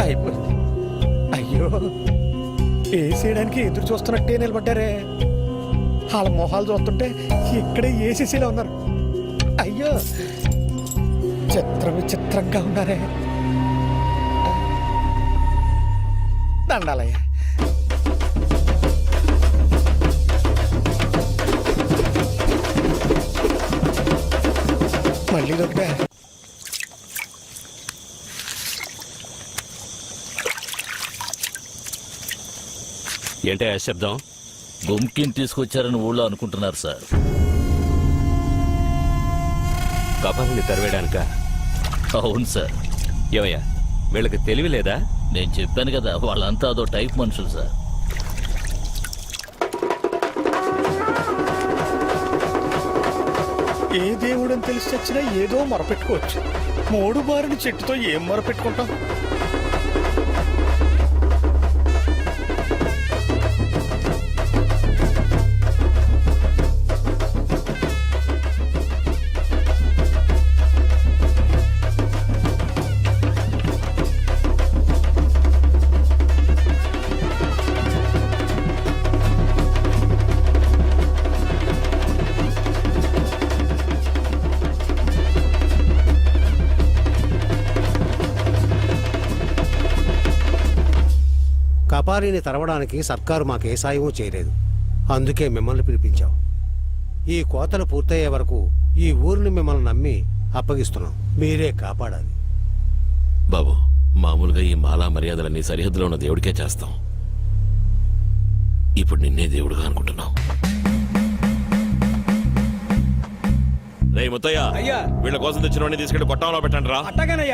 K: అయిపోయింది. అయ్యో, వేసేయడానికి ఎదురు చూస్తున్నట్టే నిలబడ్డారే. వాళ్ళ మొహాలు చూస్తుంటే ఇక్కడే ఏసీసీలో ఉన్నారు. అయ్యో, విచిత్రంగా ఉన్నారే. దండాలయ్య. మళ్ళీ ఒకటే.
F: ఏంటే ఆ శబ్దం?
A: గుమ్కిని తీసుకొచ్చారని ఊళ్ళో అనుకుంటున్నారు సార్.
F: కపాలని తరివేయడానిక?
A: అవును సార్.
F: ఏమయ్యా, వీళ్ళకి తెలివి లేదా?
A: నేను చెప్పాను కదా, వాళ్ళంతా అదో టైప్ మనుషులు సార్.
K: ఏ దేవుడని తెలిసి వచ్చినా ఏదో మొరపెట్టుకోవచ్చు. మూడు బారిన చెట్టుతో ఏం మొరపెట్టుకుంటాం?
E: కపాలిని తరవడానికి సర్కారు మాకే సాయమూ చేయలేదు. అందుకే మిమ్మల్ని పిలిపించాం. ఈ కోతలు పూర్తయ్యే వరకు ఈ ఊరిని మిమ్మల్ని నమ్మి అప్పగిస్తున్నాం. మీరే కాపాడాలి.
G: బాబు, మామూలుగా ఈ మాలా మర్యాదలన్నీ సరిహద్దులో ఉన్న దేవుడికే చేస్తాం. ఇప్పుడు నిన్నే దేవుడుగా అనుకుంటున్నాం. రే ముత్తయ్య, వీళ్ళ కోసం తెచ్చిన వాడిని తీసుకెళ్లి కొట్టంలో పెట్టండి రా.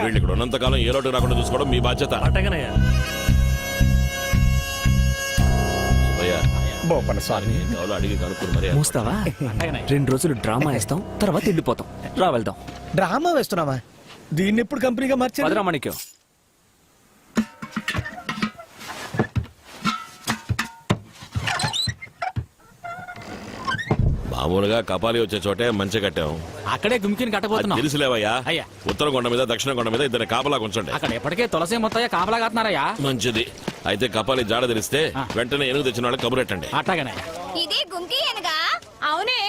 G: వీళ్ళు ఇక్కడ ఉన్నంతకాలం ఏ లోటు రాకుండా చూసుకోవడం మీ బాధ్యత.
D: అట్టగనయ్యా.
K: బోపన్న స్వామి,
G: అడిగి కనుక్కుని మరి
I: మూస్తావా? 2 రోజులు డ్రామా వేస్తాం, తర్వాత వెళ్ళిపోతాం. రా వెళ్దాం.
K: డ్రామా వేస్తున్నావా? దీన్ని ఎప్పుడు కంపెనీగా మార్చారు?
I: భద్రామాణిక్యం.
G: మామూలుగా కపాలి వచ్చే చోటే మంచి కట్టాం.
C: అక్కడే గుమ్కిని కట్టబోతున్నాం.
G: తెలుసులేవయ్యా.
C: అయ్యా.
G: ఉత్తర కొండ మీద దక్షిణ కొండ మీద ఇద్దరు కాపలా ఉంచండి.
C: అక్కడ ఎప్పటికే తులసి మొత్తయ్య కాపలా కాస్తున్నారయ్యా.
G: మంచిది. అయితే కపాలి జాడ తెలిస్తే వెంటనే ఏనుగు తెచ్చిన వాళ్ళకి కబురెట్టండి.
C: అట్లాగనే.
H: ఇది గుంకి ఏనుగా? అవునే.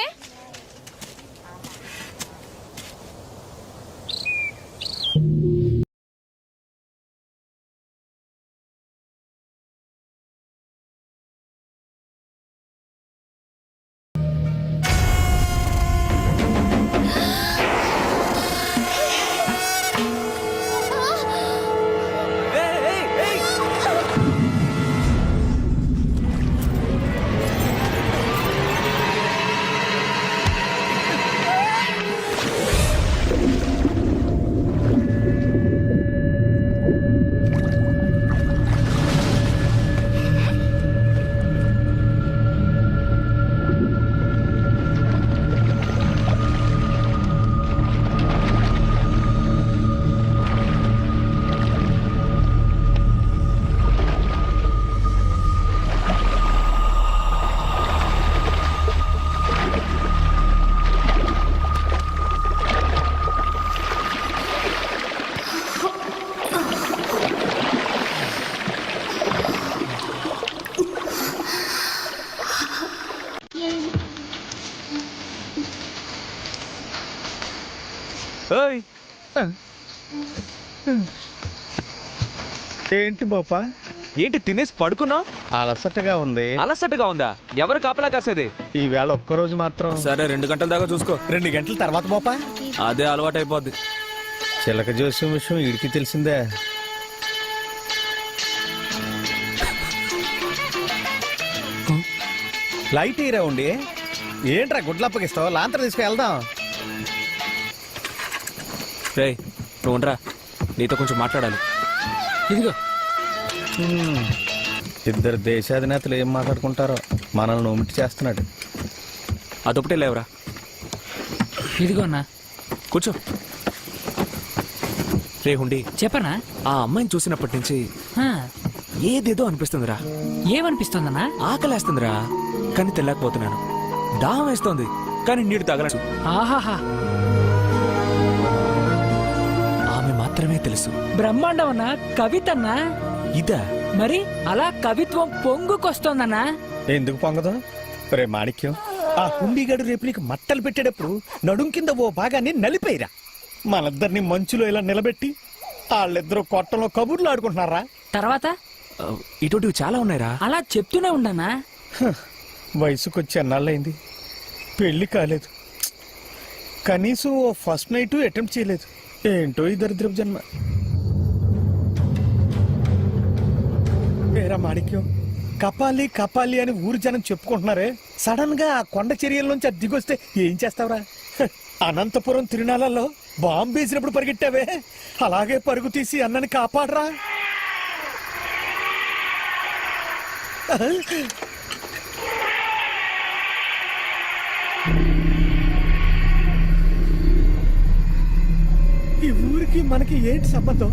I: ఓయ్
K: ఏంటి బాపా
I: ఏంటి తినేసి పడుకున్నావు?
K: అలసటగా ఉంది.
I: అలసటగా ఉందా? ఎవరు కాపలా కాసేది?
K: ఈవేళ ఒక్కరోజు మాత్రం.
I: సరే 2 గంటల దాకా చూసుకో.
K: 2 గంటల తర్వాత బాపా.
I: అదే అలవాటు అయిపోద్ది.
K: చిలక జోస్యం విషయం వీడికి తెలిసిందే. లైట్ ఈరా ఉండి ఏంట్రా గుడ్లప్పగిస్తావు? లాంతర తీసుకు వెళ్దాం.
I: రేయ్ నువ్వు ఉండరా, నీతో కొంచెం మాట్లాడాలి.
L: ఇదిగో
K: ఇద్దరు దేశాధినేతలు ఏం మాట్లాడుకుంటారో. మనల్ని ఒమిటి చేస్తున్నాడు.
I: అదొకటే లేవరా.
L: ఇదిగో అన్నా.
I: కూర్చో. రే హుండి,
L: చెప్పనా?
I: ఆ అమ్మాయిని చూసినప్పటి నుంచి ఏదేదో అనిపిస్తుందిరా.
L: ఏమనిపిస్తుందన్నా?
I: ఆకలేస్తుందిరా కానీ తెల్లకపోతున్నాను. దాహం వేస్తోంది కానీ నీడు తగలదు.
L: ఆహాహా,
I: ఆమె మాత్రమే తెలుసు.
L: బ్రహ్మాండం అన్నా. కవితన్నా.
I: ఇదా?
L: మరి అలా కవిత్వం పొంగుకొస్తోందన్నా.
K: ఎందుకు పొంగదు? రే మాణిక్యం, ఆ హుండీగాడు రేపు నీకు మట్టలు పెట్టేటప్పుడు నడుం కింద ఓ భాగాన్ని నలిపేయరా. మనిద్దరిని మంచులో ఇలా నిలబెట్టి వాళ్ళిద్దరూ కొట్టంలో కబుర్లు ఆడుకుంటున్నారా.
L: తర్వాత
I: ఇటువంటివి చాలా ఉన్నాయిరా.
L: అలా చెప్తూనే ఉండనా.
K: వయసుకొచ్చి అన్నాళ్ళైంది, పెళ్లి కాలేదు, కనీసం ఓ ఫస్ట్ నైట్ అటెంప్ట్ చేయలేదు. ఏంటో ఈ దరిద్రపు జన్మ. ఏరా మాణిక్యం, కపాలి కపాలి అని ఊరి జనం చెప్పుకుంటున్నారే, సడన్ గా ఆ కొండ చర్యల్లోంచి అది దిగొస్తే ఏం చేస్తావురా? అనంతపురం తిరునాళ్ళలో బాంబు వేసినప్పుడు పరిగెట్టావే, అలాగే పరుగు తీసి అన్నని కాపాడరా. ఈ ఊరికి మనకి ఏంటి సంబంధం?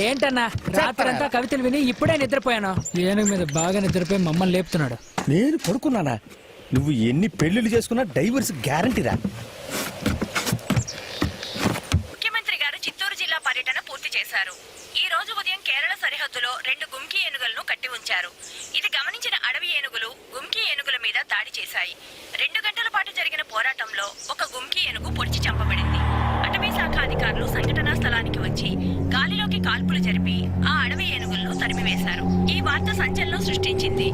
L: ఏంటన్నా రాత్రంతా కవితలు విని ఇప్పుడే నిద్రపోయాను. ఏనుగు మీద బాగా నిద్రపోయి మమ్మల్ని లేపుతున్నాడు.
K: నేను పడుకున్నానా? నువ్వు ఎన్ని పెళ్లిళ్ళు చేసుకున్నా డైవర్స్ గ్యారంటీరా.
H: ముఖ్యమంత్రి గారు చిత్తూరు జిల్లా పర్యటన పూర్తి చేశారు. ఈ రోజు ఉదయం కేరళ సరిహద్దులో 2 గుంకీ ఏనుగులను కట్టి ఉంచారు. ఇది గమనించిన అడవి ఏనుగులు గుంకీ ఏనుగుల మీద దాడి చేశాయి. 2 గంటల పాటు జరిగిన పోరాటంలో ఒక గుంకీ ఏనుగు పొడిచి చంపబడింది. అటవీ శాఖ అధికారులు సంఘటనా స్థలానికి వచ్చి గాలిలోకి కాల్పులు జరిపి ఆ అడవి ఏనుగులను తరిమివేశారు. ఈ వార్త సంచలనం సృష్టించింది.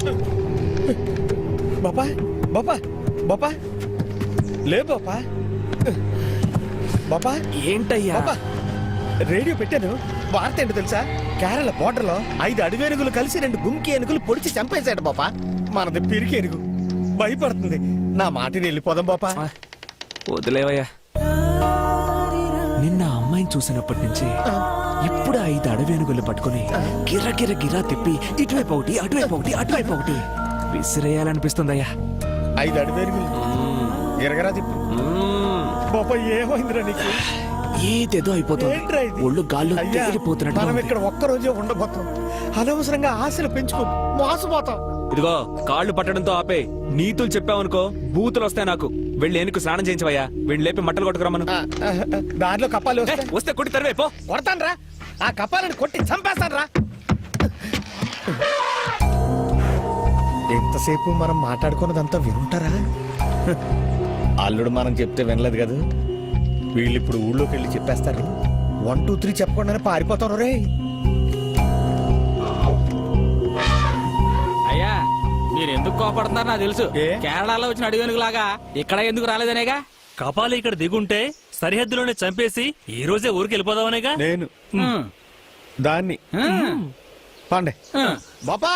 K: బాపా బాపా బాపా లే బాపా. బాపా
I: ఏంటయ్యా?
K: బాపా రేడియో పెట్టాను. వార్త ఏంటో తెలుసా? కేరళ బోర్డర్ లో 5 అడవి ఏనుగులు కలిసి 2 గుంకి ఏనుగులు పొడిచి చంపేశాడు బాపా. మనది పిరికి ఏనుగు, భయపడుతుంది. నా మాటని వెళ్ళిపోదాం బాపా.
I: వదిలేవయ్యా. నిన్న అమ్మాయిని చూసినప్పటి నుంచి ఇప్పుడు 5 అడవేనుగులు పట్టుకుని గిర్ర గిర్ర గిర్రా తిప్పి ఇటువైపు ఒకటి అటువైపు ఒకటి అటువైపు ఒకటి విసిరేయాలనిపిస్తుందయ్యా.
K: 5 అడవి ఏనుగులు ఎరగరా తిప్పు. బాపా ఏమైందిరా నీకు?
I: ఏదేదో అయిపోతుంది.
K: ఏంట్రా ఇది?
I: ఒళ్ళు గాల్లో
K: అయ్యా,
I: తేలిపోతున్నట్టు
K: మనం
I: ఉంది.
K: ఇక్కడ ఒక్కరోజే ఉండబోతాం. అనవసరంగా ఆశలు పెంచుకో, మోసపోతాం.
I: ఇదిగో కాళ్ళు పట్టడంతో ఆపే. నీతులు చెప్పావనుకో బూతులు వస్తాయి నాకు. వెళ్ళి ఏనుగు స్నానం చేయించవయ్యా. వెళ్ళి లేపి మట్టలు కొట్టుకురమ్మను.
K: దాంట్లో కప్పాలు వస్తే
I: వస్తే కొట్టి తరివే పో.
K: కొడతాను రా. ఆ కప్పాలని కొట్టి చంపేస్తాను రా. ఎంతసేపు మనం మాట్లాడుకున్నదంతా వినుంటారా? అల్లుడు మనం చెప్తే వినలేదు కదా. వీళ్ళు ఇప్పుడు ఊళ్ళోకి వెళ్ళి చెప్పేస్తారు. 1 2 3 చెప్పకుండానే పారిపోతాను రే.
J: అయ్యా మీరు ఎందుకు కోపడుతున్నారు నాకు తెలుసు.
K: ఏ?
J: కేరళలో వచ్చిన అడిగేనుగు లాగా ఇక్కడ ఎందుకు రాలేదనేగా.
D: కపాలి ఇక్కడ దిగుంటే సరిహద్దులోనే చంపేసి ఈ రోజే ఊరికి వెళ్ళిపోదామనేగా.
K: నేను దాన్ని పండే బాపా,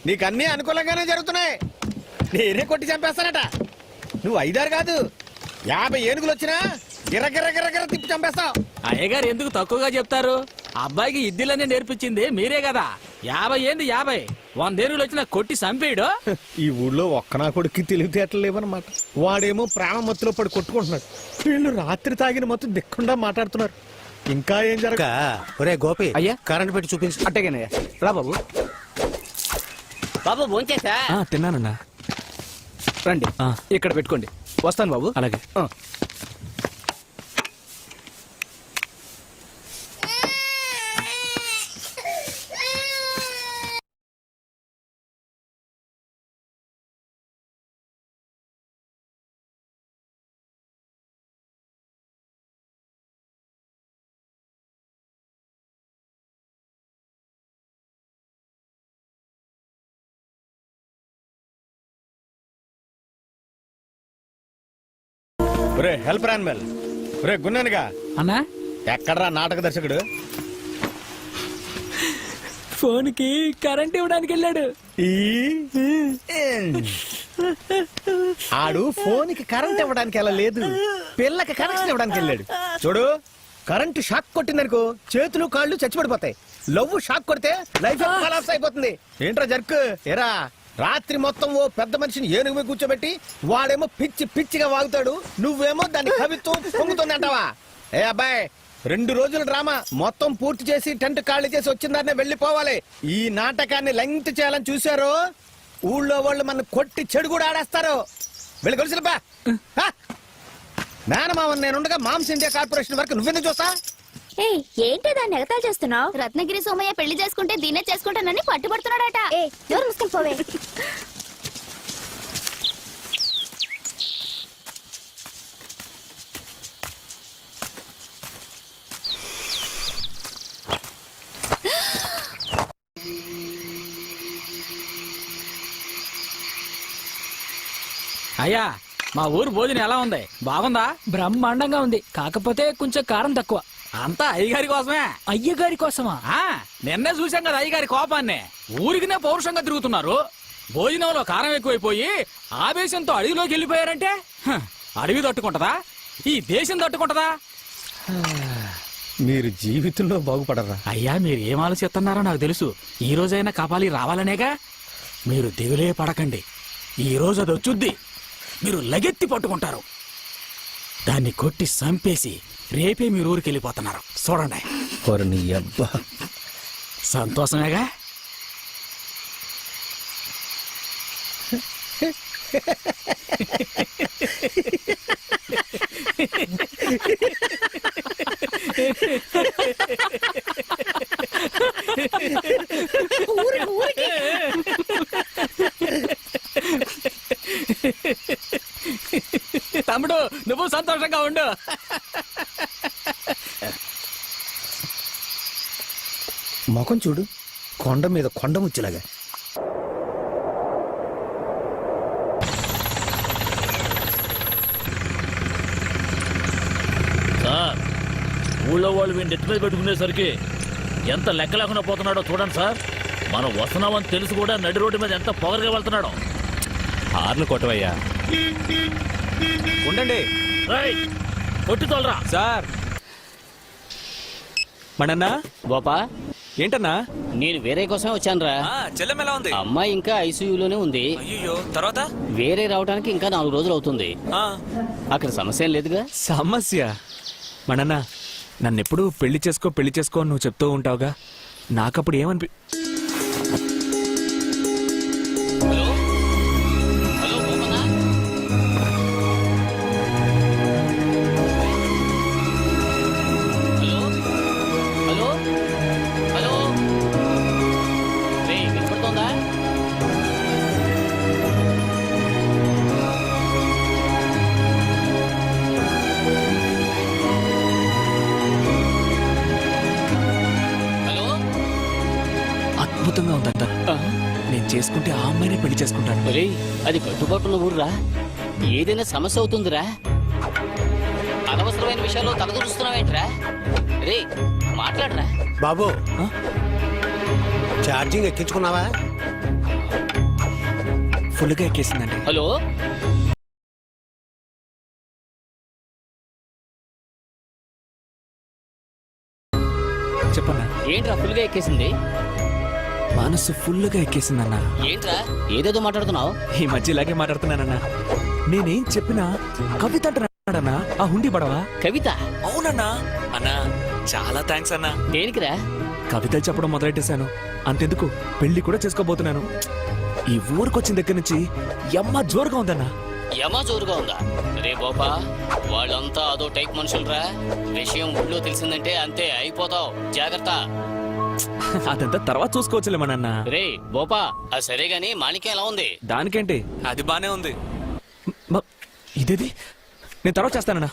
K: నీకన్నీ అనుకూలంగానే జరుగుతున్నాయి. నేనే కొట్టి చంపేస్తానట. నువ్వు 5 6 కాదు 50 ఏనుగులు వచ్చినా గిర్ర గిర్ర గిర్ర గిర్ర తిప్పి చంపేస్తావు.
J: అయ్యగారు ఎందుకు తక్కువగా చెప్తారు? అబ్బాయికి ఇద్దిలనే నేర్పించింది మీరే కదా. 50 ఏంది 50, 100 ఏనుగులు వచ్చినా కొట్టి చంపేయడు.
K: ఈ ఊళ్ళో ఒక్క నా కొడుక్కి తెలివితేటలు లేవన్నమాట. వాడేమో ప్రేమ మత్తులో పడి కొట్టుకుంటున్నాడు. వీళ్ళు రాత్రి తాగిన మత్తు దిక్కుండా మాట్లాడుతున్నారు. ఇంకా ఏం జరగ. ఒరే గోపి,
J: అయ్యా.
K: కరెంట్ పెట్టి చూపించు.
J: అట్టేగానయ్యా రా బాబు.
C: బాబు భోంచేసా
I: తిన్నానన్నా.
J: రండి
I: ఆ.
J: ఇక్కడ పెట్టుకోండి. వస్తాను బాబు.
I: అలాగే.
K: ఒరే హెల్ప్ రాన్మెల్, ఒరే గున్నానుగా,
J: అన్నా
K: ఎక్కడ్రా నాటక దర్శకుడు?
J: ఫోన్ కి కరెంట్ ఇవ్వడానికి వెళ్ళాడు.
K: ఆడు ఫోన్ కి కరెంట్ ఇవ్వడానికి ఎలా లేదు, పిల్లకి కనెక్షన్ ఇవ్వడానికి వెళ్ళాడు. చూడు, కరెంటు షాక్ కొట్టిందనుకో చేతులు కాళ్ళు చచ్చిపడిపోతాయి. లవ్ షాక్ కొడితే లైఫ్ కొలాప్స్ అయిపోతుంది. ఏంట్రా జర్క్? ఏరా, రాత్రి మొత్తం ఓ పెద్ద మనిషిని ఏనుగు మీద కూర్చోబెట్టి వాడేమో పిచ్చి పిచ్చిగా వాగుతాడు, నువ్వేమో దాన్ని కవిత్వం పొంగుతుంది అంటావా? ఏ అబ్బాయి, 2 రోజుల డ్రామా మొత్తం పూర్తి చేసి టెంట్ ఖాళీ చేసి వచ్చిందాన్నే వెళ్ళిపోవాలి. ఈ నాటకాన్ని లెంగ్త్ చేయాలని చూశారు, ఊళ్ళో వాళ్ళు మన కొట్టి చెడు కూడా ఆడేస్తారు. వెళ్ళి కొలిసిలపా. మేనమావన్ నేనుండగా మామ్స్ ఇండియా కార్పొరేషన్ వరకు నువ్వెందుకు చూస్తా?
H: ఏంటి దాన్ని ఎగతాలు చేస్తున్నావు? రత్నగిరి సోమయ్య పెళ్లి చేసుకుంటే దీన్నే చేసుకుంటానని పట్టుబడుతున్నాడట. ఎవరు ముసుకొని పోవే.
J: అయ్యా, మా ఊరు భోజనం ఎలా ఉంది? బాగుందా? బ్రహ్మాండంగా ఉంది, కాకపోతే కొంచెం కారం తక్కువ. అంతా అయ్యగారి కోసమే. అయ్యగారి కోసమా? నిన్నే చూసాం కదా అయ్యగారి కోపాన్ని. ఊరికినే పౌరుషంగా తిరుగుతున్నారు. భోజనంలో కారం ఎక్కువైపోయి ఆవేశంతో అడవిలోకి వెళ్ళిపోయారంటే అడవి తట్టుకుంటదా? ఈ దేశం తట్టుకుంటదా?
K: మీరు జీవితంలో బాగుపడరా?
J: అయ్యా, మీరు ఏం ఆలోచిస్తున్నారో నాకు తెలుసు. ఈ రోజైనా కాపాలి రావాలనేగా. మీరు దిగులే పడకండి, ఈ రోజు అది వచ్చుద్ది. మీరు లగెత్తి పట్టుకుంటారు. దాన్ని కొట్టి చంపేసి రేపే మీరు ఊరికి వెళ్ళిపోతున్నారు. చూడండి.
K: నీ అబ్బా,
J: సంతోషమేగా? తమ్ముడు, నువ్వు సంతోషంగా ఉండు.
K: ముఖం చూడు, కొండ మీద కొండ ముచ్చులాగా.
C: సార్, ఊళ్ళో వాళ్ళు వీడిని నెత్తి మీద పెట్టుకునేసరికి ఎంత లెక్క లేకుండా పోతున్నాడో చూడండి సార్. మనం వస్తున్నామని తెలుసు కూడా నడి రోడ్డు మీద ఎంత పొగరగా వెళ్తున్నాడో.
F: హార్న్ కొట్టవయ్యా.
I: ఉండండి
C: కొట్టి తోలరా
I: సార్. మణన్నా,
C: గోపా.
I: ఏంటన్నా?
C: నేను వేరే కోసమే వచ్చానురా.
I: చెల్లెం ఎలా ఉంది?
C: అమ్మాయి ఇంకా ఐసీయూలోనే ఉంది.
I: అయ్యో, తర్వాత
C: వేరే రావడానికి ఇంకా 4 రోజులు అవుతుంది. అక్కడ సమస్య ఏం లేదుగా?
I: సమస్య? మణన్నా, నన్నెప్పుడు పెళ్లి చేసుకో అని నువ్వు చెప్తూ ఉంటావుగా. నాకప్పుడు ఏమనిపి అద్భుతంగా ఉందంట. నేను చేసుకుంటే ఆ అమ్మాయినే పెళ్లి చేసుకుంటాను.
C: అది కట్టుబాటున్న ఊర్రా, ఏదైనా సమస్య అవుతుందిరా. అనవసరమైన విషయాల్లో తలదూరుస్తున్నావేంట్రా? రే, మాట్లాడరా.
E: బాబు, ఛార్జింగ్ ఎక్కించుకున్నావా?
I: ఫుల్గా ఎక్కేసిందండి.
C: హలో,
I: చెప్పన్నా.
C: ఏంట్రా ఫుల్గా ఎక్కేసింది?
I: మనసు ఫుల్గా ఎక్కేసిందన్నా.
C: ఏంట్రా ఏదేదో మాట్లాడుతున్నావు?
I: ఈ మధ్య ఇలాగే మాట్లాడుతున్నానన్నా. నేనేం చెప్పినా కవిత అంటున్నాడన్నా. ఆ హుండీ పడవా?
C: కవిత?
I: అవునన్నా. అన్నా, చాలా థ్యాంక్స్ అన్నా.
C: దేనికిరా?
I: కవితలు చెప్పడం మొదలెట్టేశాను. అంతెందుకు, పెళ్లి కూడా చేసుకోబోతున్నాను. ఈ ఊరికొచ్చిన దగ్గర నుంచి ఎమ్మ జోరుగా ఉందన్నా.
L: యమా జోరుగా ఉందా? రే బోపా, వాళ్ళంతా అదో టైప్ మనుషులరా. విషయం ఊళ్ళో తెలిసిందంటే అంతే అయిపోతావు, జాగ్రత్త.
I: అదంతా తర్వాత చూసుకోవచ్చులేమన్నా.
L: రే బోపా, అది సరే గాని మాణిక్యం ఎలా ఉంది?
I: దానికేంటి, అది బానే ఉంది. ఇదేది నేను తర్వాత చేస్తానన్నా.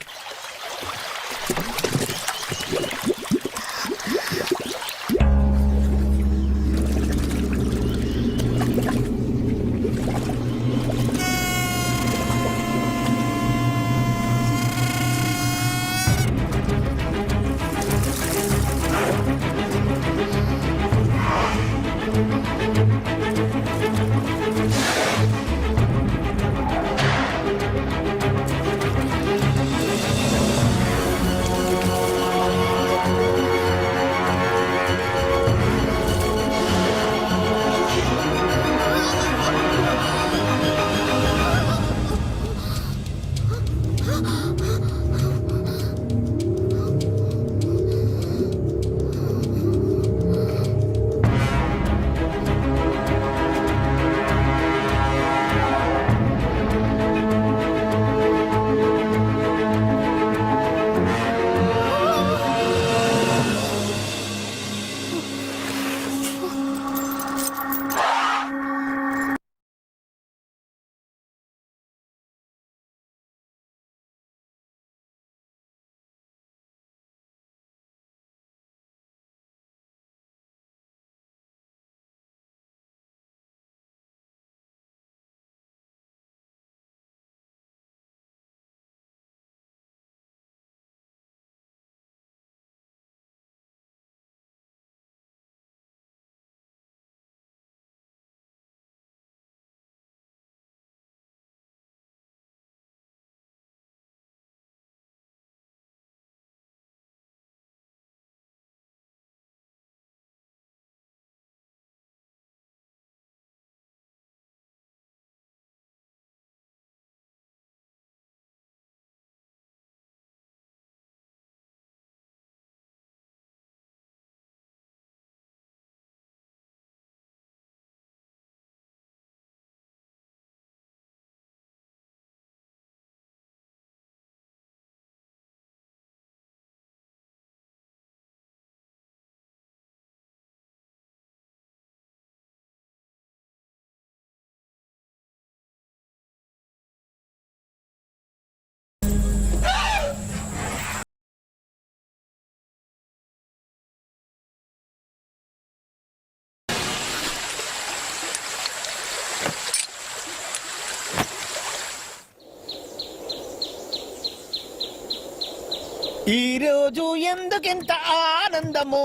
K: ఈ రోజు ఎందుకెంత ఆనందము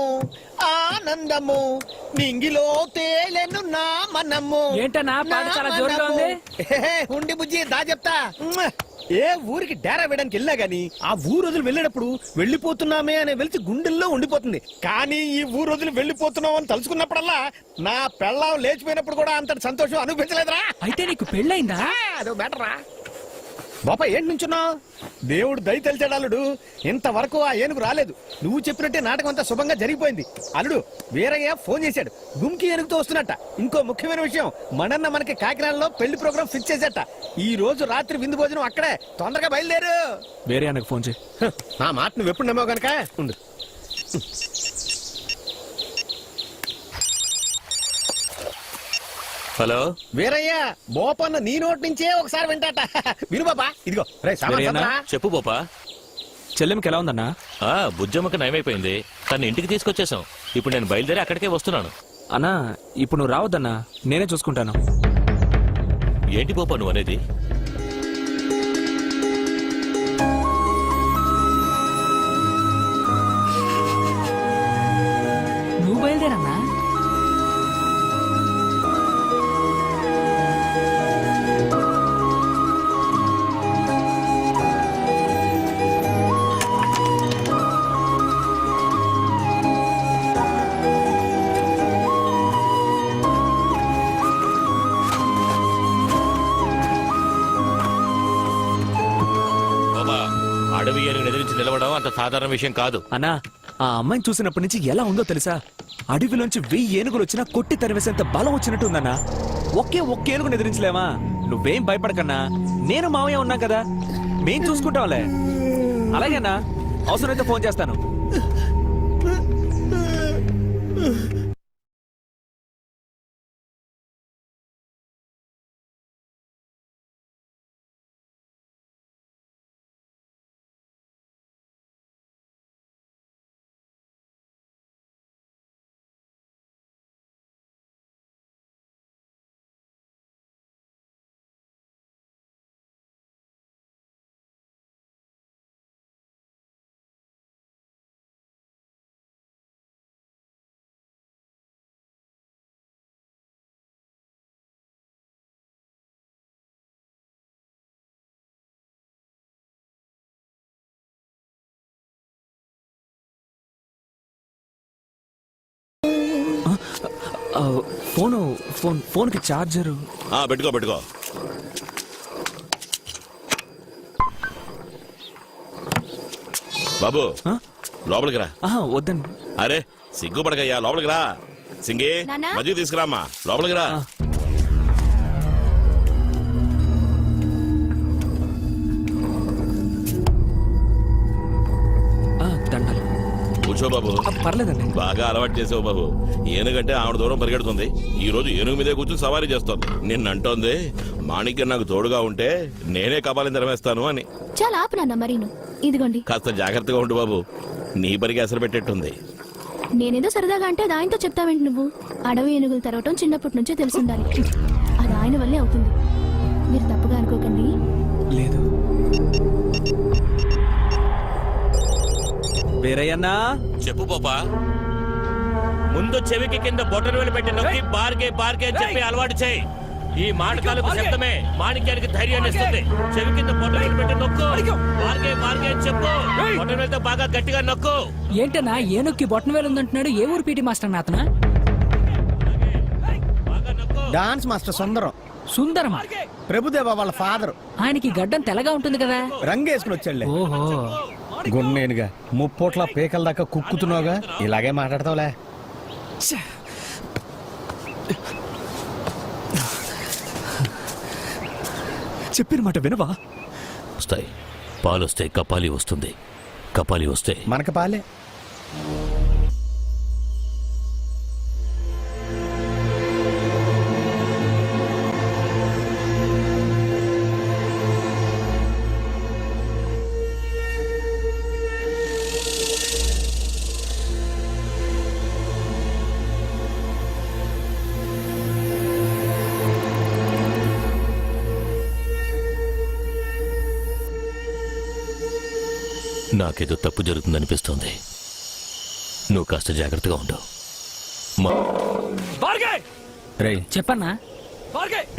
K: ఆనందము, నింగిలో తేలెను నా మనము.
J: ఏంటన్నా పాట చాలా జోరుగా ఉంది?
K: ఉండి బుజ్జి దా చెప్తా. ఏ ఊరికి డేరా వేయడానికి వెళ్ళినా గానీ ఆ ఊరు వదిలి వెళ్ళేటప్పుడు వెళ్ళిపోతున్నామే అనే వెలిసి గుండెల్లో ఉండిపోతుంది. కానీ ఈ ఊరు వదిలి వెళ్ళిపోతున్నాం అని తలుచుకున్నప్పుడల్లా నా పెళ్ళాం లేచిపోయినప్పుడు కూడా అంతటి సంతోషం అనిపించలేదురా.
J: అయితే నీకు పెళ్ళైందా?
K: అదో బెటరా బాపా, ఏంటి నుంచున్నావు? దేవుడు దయ తెలిచాడు అల్లుడు, ఇంతవరకు ఆ ఏనుగు రాలేదు. నువ్వు చెప్పినట్టే నాటకం అంతా శుభంగా జరిగిపోయింది. అల్లుడు వీరయ్య ఫోన్ చేశాడు, గుమ్కి ఏనుగుతో వస్తున్నట్ట. ఇంకో ముఖ్యమైన విషయం, మనన్న మనకి కాకినాడలో పెళ్లి ప్రోగ్రామ్ ఫిక్స్ చేసేట. ఈ రోజు రాత్రి విందు భోజనం అక్కడే, తొందరగా బయలుదేరు.
I: వేరే ఆయనకు ఫోన్ చేయి.
K: నా మాట నువ్వు ఎప్పుడు నమ్మావు కనుక ఉండు.
G: హలో
K: వీరయ్య, బోపన్న నీ నోటి నుంచే ఒకసారి వింటాట. విను బాబా, ఇదిగో రేయ్ సామాన్
I: వీరయ్యనా?
K: సంతరా.
G: చెప్పు పోపా.
I: చెల్లెమికి ఎలా ఉందన్నా?
G: బుజ్జమ్మకి నయమైపోయింది, తను ఇంటికి తీసుకొచ్చేసాం. ఇప్పుడు నేను బయలుదేరి అక్కడికే వస్తున్నాను.
I: అన్నా ఇప్పుడు నువ్వు రావద్దన్నా, నేనే చూసుకుంటాను.
G: ఏంటి పోపా నువ్వు అనేది?
J: నువ్వు బయలుదేరన్నా?
G: అడవి ఏనుగుని ఎదిరించి నిలవడం అంత సాధారణ విషయం కాదు.
I: అన్నా ఆ అమ్మాయిని చూసినప్పటి నుంచి ఎలా ఉందో తెలుసా? అడవిలోంచి 1000 ఏనుగులు వచ్చినా కొట్టి తరివేసేంత బలం వచ్చినట్టు ఉందన్నా. ఒకే ఏనుగుని ఎదిరించలేమా? నువ్వేం భయపడకన్నా, నేను మావయ్య ఉన్నా కదా, మేం చూసుకుంటాంలే. అలాగేనా, అవసరమైతే ఫోన్ చేస్తాను. ఫోన్కి చార్జరు.
G: పెట్టుకో. బాబు లోపలికి రా.
I: వద్దండి.
G: అరే సిగ్గుపడకయ్యా, లోపలికి రా. సింగి మధ్య తీసుకురామ్మా, లోపలికి రా.
I: దండాలు.
G: కూర్చో బాబు.
I: పర్లేదండి.
G: బాగా అలవాటు చేసావు బాబు. ఏనుగంటే ఆవిడ దూరం పరిగెడుతుంది, ఈ రోజు ఏనుగు మీదే కూర్చొని సవారీ చేస్తుంది. నిన్నంటోంది మాణిక్యం నాకు తోడుగా ఉంటే నేనే కపాలిని తెరమేస్తాను అని.
M: చాలా ఆపునన్న మరీను. ఇదిగోండి.
G: కాస్త జాగ్రత్తగా ఉండు బాబు, నీ పరికి అసలు పెట్టేట్టుంది.
M: నేనేదో సరదాగా అంటే అది ఆయనతో చెప్తావేంటి నువ్వు? అడవి ఏనుగులు తెరవటం చిన్నప్పటి నుంచే తెలుసుండాలి. అది ఆయన వల్లే అవుతుంది, మీరు తప్పుగా అనుకోకండి.
I: లేదు. వేరయ్యన్నా,
G: చెప్పు పాపా.
C: ముందు చెవికి కింద బొట్టను వెళ్ళి పెట్టి నొక్కి బార్గే అని చెప్పి అలవాటు చేయి. ఈ మాట తాలూకు శబ్దమే మాణిక్యానికి ధైర్యాన్ని ఇస్తుంది. చెవి కింద బొట్టను వెళ్ళి పెట్టి నొక్కు. బార్గే అని చెప్పు. బొట్టను వెళ్తే బాగా గట్టిగా నొక్కు.
J: ఏంటన్నా ఏనుక్కి బొట్టన వేలు ఉందంటున్నాడు? ఏ ఊరు పీటీ మాస్టర్ అతను?
K: డాన్స్ మాస్టర్ సుందరం.
J: సుందరమా?
K: ప్రభుదేవ వాళ్ళ ఫాదర్.
J: ఆయనకి గడ్డం తెల్లగా ఉంటుంది కదా.
K: రంగేసుకుని వచ్చాడులే.
J: ఓహో,
K: గున్నేనుగా ముప్పోట్ల పేకల దాకా కుక్కుతున్నావుగా, ఇలాగే మాట్లాడతావులే.
I: చెప్పిన మాట వినవా?
F: వస్తాయి పాలు వస్తాయి, కపాలి వస్తుంది. కపాలి వస్తే
K: మనకి పాలే.
F: నాకేదో తప్పు జరుగుతుందనిపిస్తోంది. నువ్వు కాస్త జాగ్రత్తగా ఉండు.
K: రే
J: చెప్పన్నా.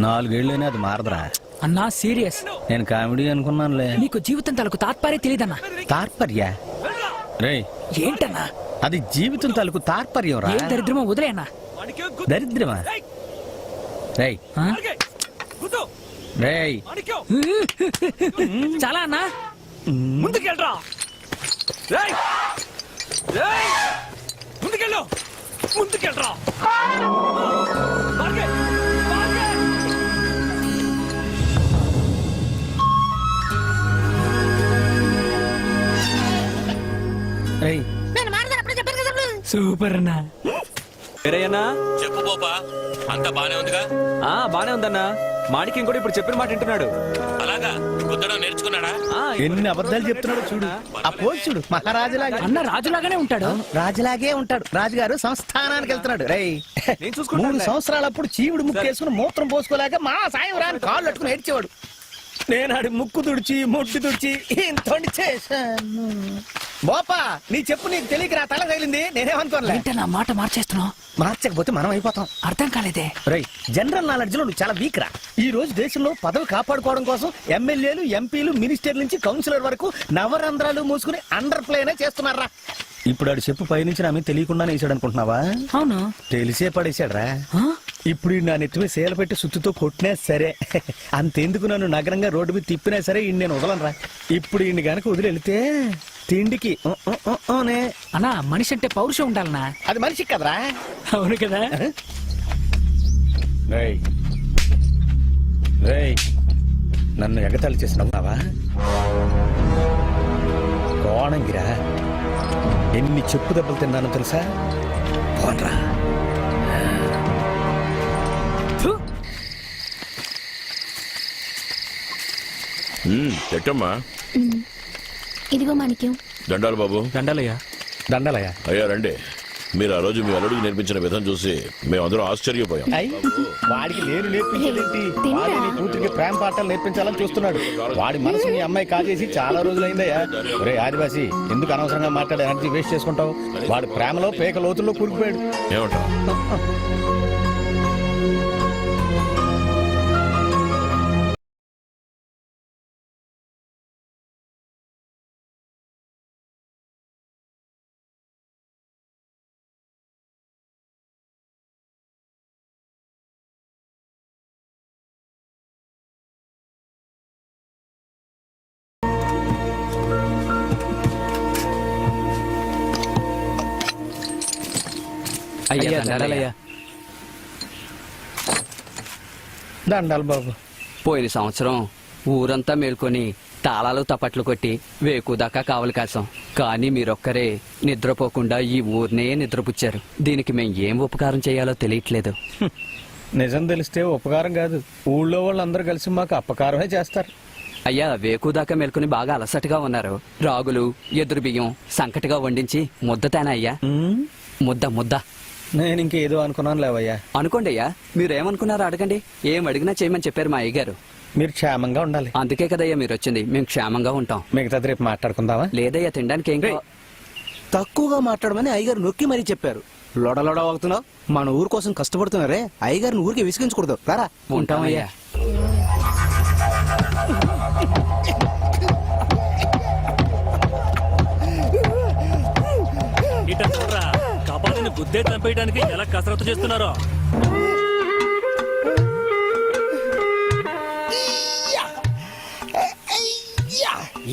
K: 4 ఏళ్ళైనా అది మారదురా.
J: అన్నా సీరియస్.
K: నేను కామెడీ అనుకున్నానులే.
J: నీకు జీవితం తాలూకు తాత్పర్యం తెలియదన్నా.
K: తాత్పర్య? రే
J: ఏంటన్నా
K: అది? జీవితం తాలూకు తాత్పర్యం రా.
J: ఏం దరిద్రమో వదిలేయన్నా.
K: దరిద్రమా? రేయ్
J: ఆ?
K: రేయ్
J: చాలా అన్నా.
I: ముందుకెళ్ళరా. ముందుకెళ్ళరా.
K: రేయ్
J: సూపర్ అన్నా.
I: వేరయ్యన్నా,
G: చెప్పు పాపా. అంతా బానే ఉందిగా?
I: బానే ఉందన్నా. మాణిక్యం కూడా ఇప్పుడు చెప్పిన మాట వింటున్నాడు.
G: అలాగా కుద్దడం నేర్చుకున్నాడా?
K: ఎన్ని అబద్ధాలు చెప్తున్నాడు చూడు. ఆ పోజు చూడు, మహారాజులాగా.
J: అన్న రాజులాగానే ఉంటాడు.
K: రాజులాగే ఉంటాడు. రాజుగారు సంస్థానానికి వెళ్తున్నాడు. రేయ్
I: నేను చూసుకుంటానులే.
K: 3 సంవత్సరాలప్పుడు చీవుడు ముక్కేసుకుని మూత్రం పోసుకోలేక మా సాయం రాని కాళ్ళు అట్టుకుని ఏడ్చేవాడు. నేను ఆడి ముక్కు తుడిచి ముడ్డు తుడిచి ఇంతోండి చేశాను. బోపా, నీ చెప్పు నీకు తెలియక నా తల తగిలింది. నేనేమనుకోలే.
J: ఏంటన్నా మాట మార్చేస్తున్నావు?
K: మార్చకపోతే మనం అయిపోతాం.
J: అర్థం కాలేదే.
K: రేయ్ జనరల్ నాలెడ్జ్ లో నువ్వు చాలా వీక్ రా. ఈ రోజు దేశంలో పదవి కాపాడుకోవడం కోసం ఎమ్మెల్యేలు, ఎంపీలు, మినిస్టర్ల నుంచి కౌన్సిలర్ వరకు నవరంధ్రాలు మూసుకుని అండర్ ప్లేనే చేస్తున్నారా. ఇప్పుడు ఆడు చెప్పు పైనుంచి నా మీద తెలియకుండానే వేసాడు అనుకుంటున్నావా?
J: అవును,
K: తెలిసే పడేసాడు రా. ఇప్పుడు నా నెత్తిమీ సేల పెట్టి సుత్తుతో కొట్టినా సరే, అంతెందుకు నన్ను నగరంగా రోడ్డు మీద తిప్పినా సరే నేను వదలనరా. ఇప్పుడు ఈయన గనక వదిలి వెళితే తిండికి
J: అన్నా మనిషి అంటే పౌరుషం ఉండాలనా?
K: అది మనిషి కదరా.
J: అవును కదా.
K: రేయ్, నన్ను ఎగతాళి చేసి నవ్వుతావా? కోణంగిరా, ఎన్ని చెప్పు దెబ్బలు తిన్నానో తెలుసా? పోన్రా.
G: ఎట్టమ్మా?
M: ఇదిగో మాణిక్యం.
G: దండాలు బాబు.
I: దండాలయ్యా.
K: దండలయ్యా.
G: అయ్యా రండి. మీరు ఆ రోజు మీ అల్లుడికి నేర్పించిన విధం చూసి మేమందరం ఆశ్చర్యపోయాం.
K: వాడికి నేను నేర్పించేదేంటి? వాడి నీ కూతురికి ప్రేమ పాఠాలు నేర్పించాలని చూస్తున్నాడు. వాడి మనసు మీ అమ్మాయి కాజేసి చాలా రోజులైందయ్యా. ఒరే ఆదివాసి, ఎందుకు అనవసరంగా మాట్లాడే ఎనర్జీ వేస్ట్ చేసుకుంటావు? వాడు ప్రేమలో పేక లోతుల్లో కూరుకుపోయాడు.
G: ఏమంటా?
I: అయ్యా దండాలయ్యా.
K: దండాలు బాబు.
J: పోయిన సంవత్సరం ఊరంతా మేల్కొని తాళాలు తపట్లు కొట్టి వేకుదాకా కావలి కాసాం. కానీ మీరొక్కరే నిద్రపోకుండా ఈ ఊరినే నిద్రపుచ్చారు. దీనికి మేం ఏం ఉపకారం చేయాలో తెలియట్లేదు.
K: నిజం తెలిస్తే ఉపకారం కాదు, ఊళ్ళో వాళ్ళందరూ కలిసి మాకు అపకారమే చేస్తారు.
J: అయ్యా, వేకుదాకా మేల్కొని బాగా అలసటగా ఉన్నారు. రాగులు, ఎదురు బియ్యం సంకటిగా వండించి ముద్దతేనా అయ్యా? ముద్ద ముద్ద.
K: నేను ఇంకేదో అనుకున్నాను లేవయ్యా.
J: అనుకోండి అయ్యా, మీరేమనుకున్నారో అడగండి. ఏం అడిగినా చేయమని చెప్పారు మా అయ్యగారు.
K: మీరు క్షేమంగా ఉండాలి.
J: అందుకే కదయ్యా మీరు వచ్చింది. మేము క్షేమంగా ఉంటాం.
K: మిగతాది రేపు మాట్లాడుకుందామా?
J: లేదయ్యా, తినడానికి ఏం
I: తక్కువగా మాట్లాడమని అయ్యగారు నొక్కి మరీ చెప్పారు. లోడలోడ అవుతున్నావు. మన ఊరు కోసం కష్టపడుతున్నారే, అయ్యగారిని ఊరికి విసిగించకూడదు. రారా.
J: ఉంటామయ్యా.
D: ఇట చూడరా, కపాలిని గుద్దే చంపేయడానికి ఎలా కసరత్తు చేస్తున్నారో.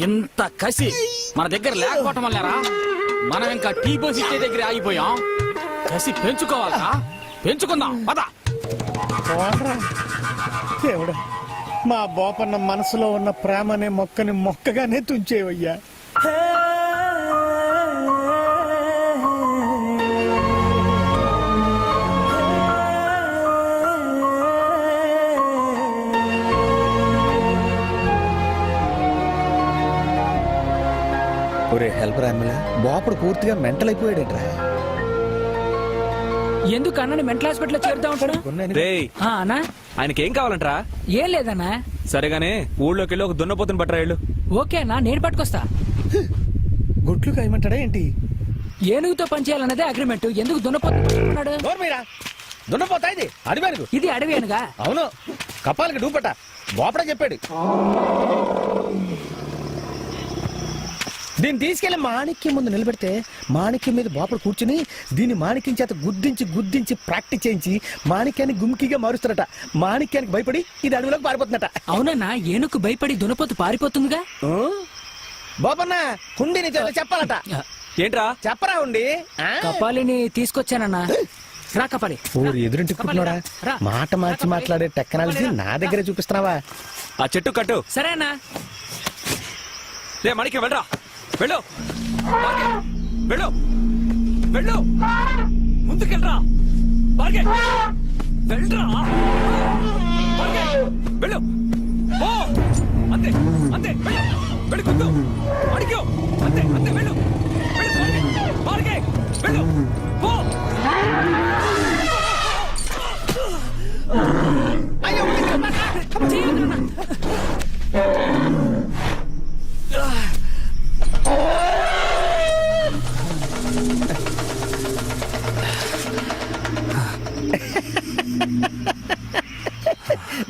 J: ఇంత కసి మన దగ్గర లేకపోవటం వల్లరా మనం ఇంకా టీ పోసి ఇచ్చే దగ్గర ఆగిపోయాం. కసి పెంచుకోవాలా? పెంచుకుందాం పద.
K: దేవుడా, మా బోపన్న మనసులో ఉన్న ప్రేమ అనే మొక్కని మొక్కగానే తుంచేవయ్యా. ఒరే హెల్ప్ రామిలా, బోపడు పూర్తిగా మెంటల్ అయిపోయాడట్రా.
J: ఎందుకు అన్నని మెంటల్ హాస్పిటల్ చేరుతా ఉంటాడు? అన్నా,
I: ఆయనకేం కావాలంటరా?
J: ఏం లేదన్నా.
I: సరేగానే ఊళ్ళోకి వెళ్ళి ఒక దున్నపోతుని పట్టరా వెళ్ళు.
J: ఓకే అన్నా, నేను పట్టుకొస్తా.
K: గుట్లు కాయమంటాడా ఏంటి?
J: ఏనుగుతో పనిచేయాలన్నదే అగ్రిమెంట్. ఎందుకు దున్నపోతున్నాడు?
K: దున్నపోతా ఇది అడివేనుగు.
J: ఇది అడవేనుగా?
K: అవును, కపాలకి డూపట బోపడా చెప్పాడు. దీన్ని తీసుకెళ్లి మాణిక్యం ముందు నిలబెడితే మాణిక్యం మీద బోపడు కూర్చుని దీన్ని మాణిక్యం చేత గుద్దించి గుద్దించి ప్రాక్టీస్ చేయించి మాణిక్యాన్ని గుమ్కిగా మారుస్తారట. మాణిక్యానికి భయపడి ఇది అడవిలోకి పారిపోతుందట.
J: అవునన్నా, ఏనుగు భయపడి దున్నపోతు పారిపోతుందిగా.
K: బోపన్న హుండి నీ చేత చెప్పాలట.
I: ఏంట్రా?
K: చెప్పరా ఉండి.
J: కపాలిని తీసుకొచ్చానన్నా. రా కపాలి.
K: ఊరు ఎదురింటి పుట్టినోడా, మాట మార్చి మాట్లాడే టెక్నాలజీ నా దగ్గరే చూపిస్తున్నావా?
I: ఆ చెట్టు కట్టు.
J: సరే అన్నా.
I: రే మణికి వెళ్ళరా. వెళ్ళు వెళ్ళు వెళ్ళు, ముందుకెళ్ళరా. బార్గే వెళ్ళరా. బార్గే వెళ్ళు. ఓ అంతే అంతే, వెళ్ళు వెళ్ళు. గుద్దు అడిగో. అంతే అంతే, వెళ్ళు వెళ్ళు. బార్గే వెళ్ళు. ఓ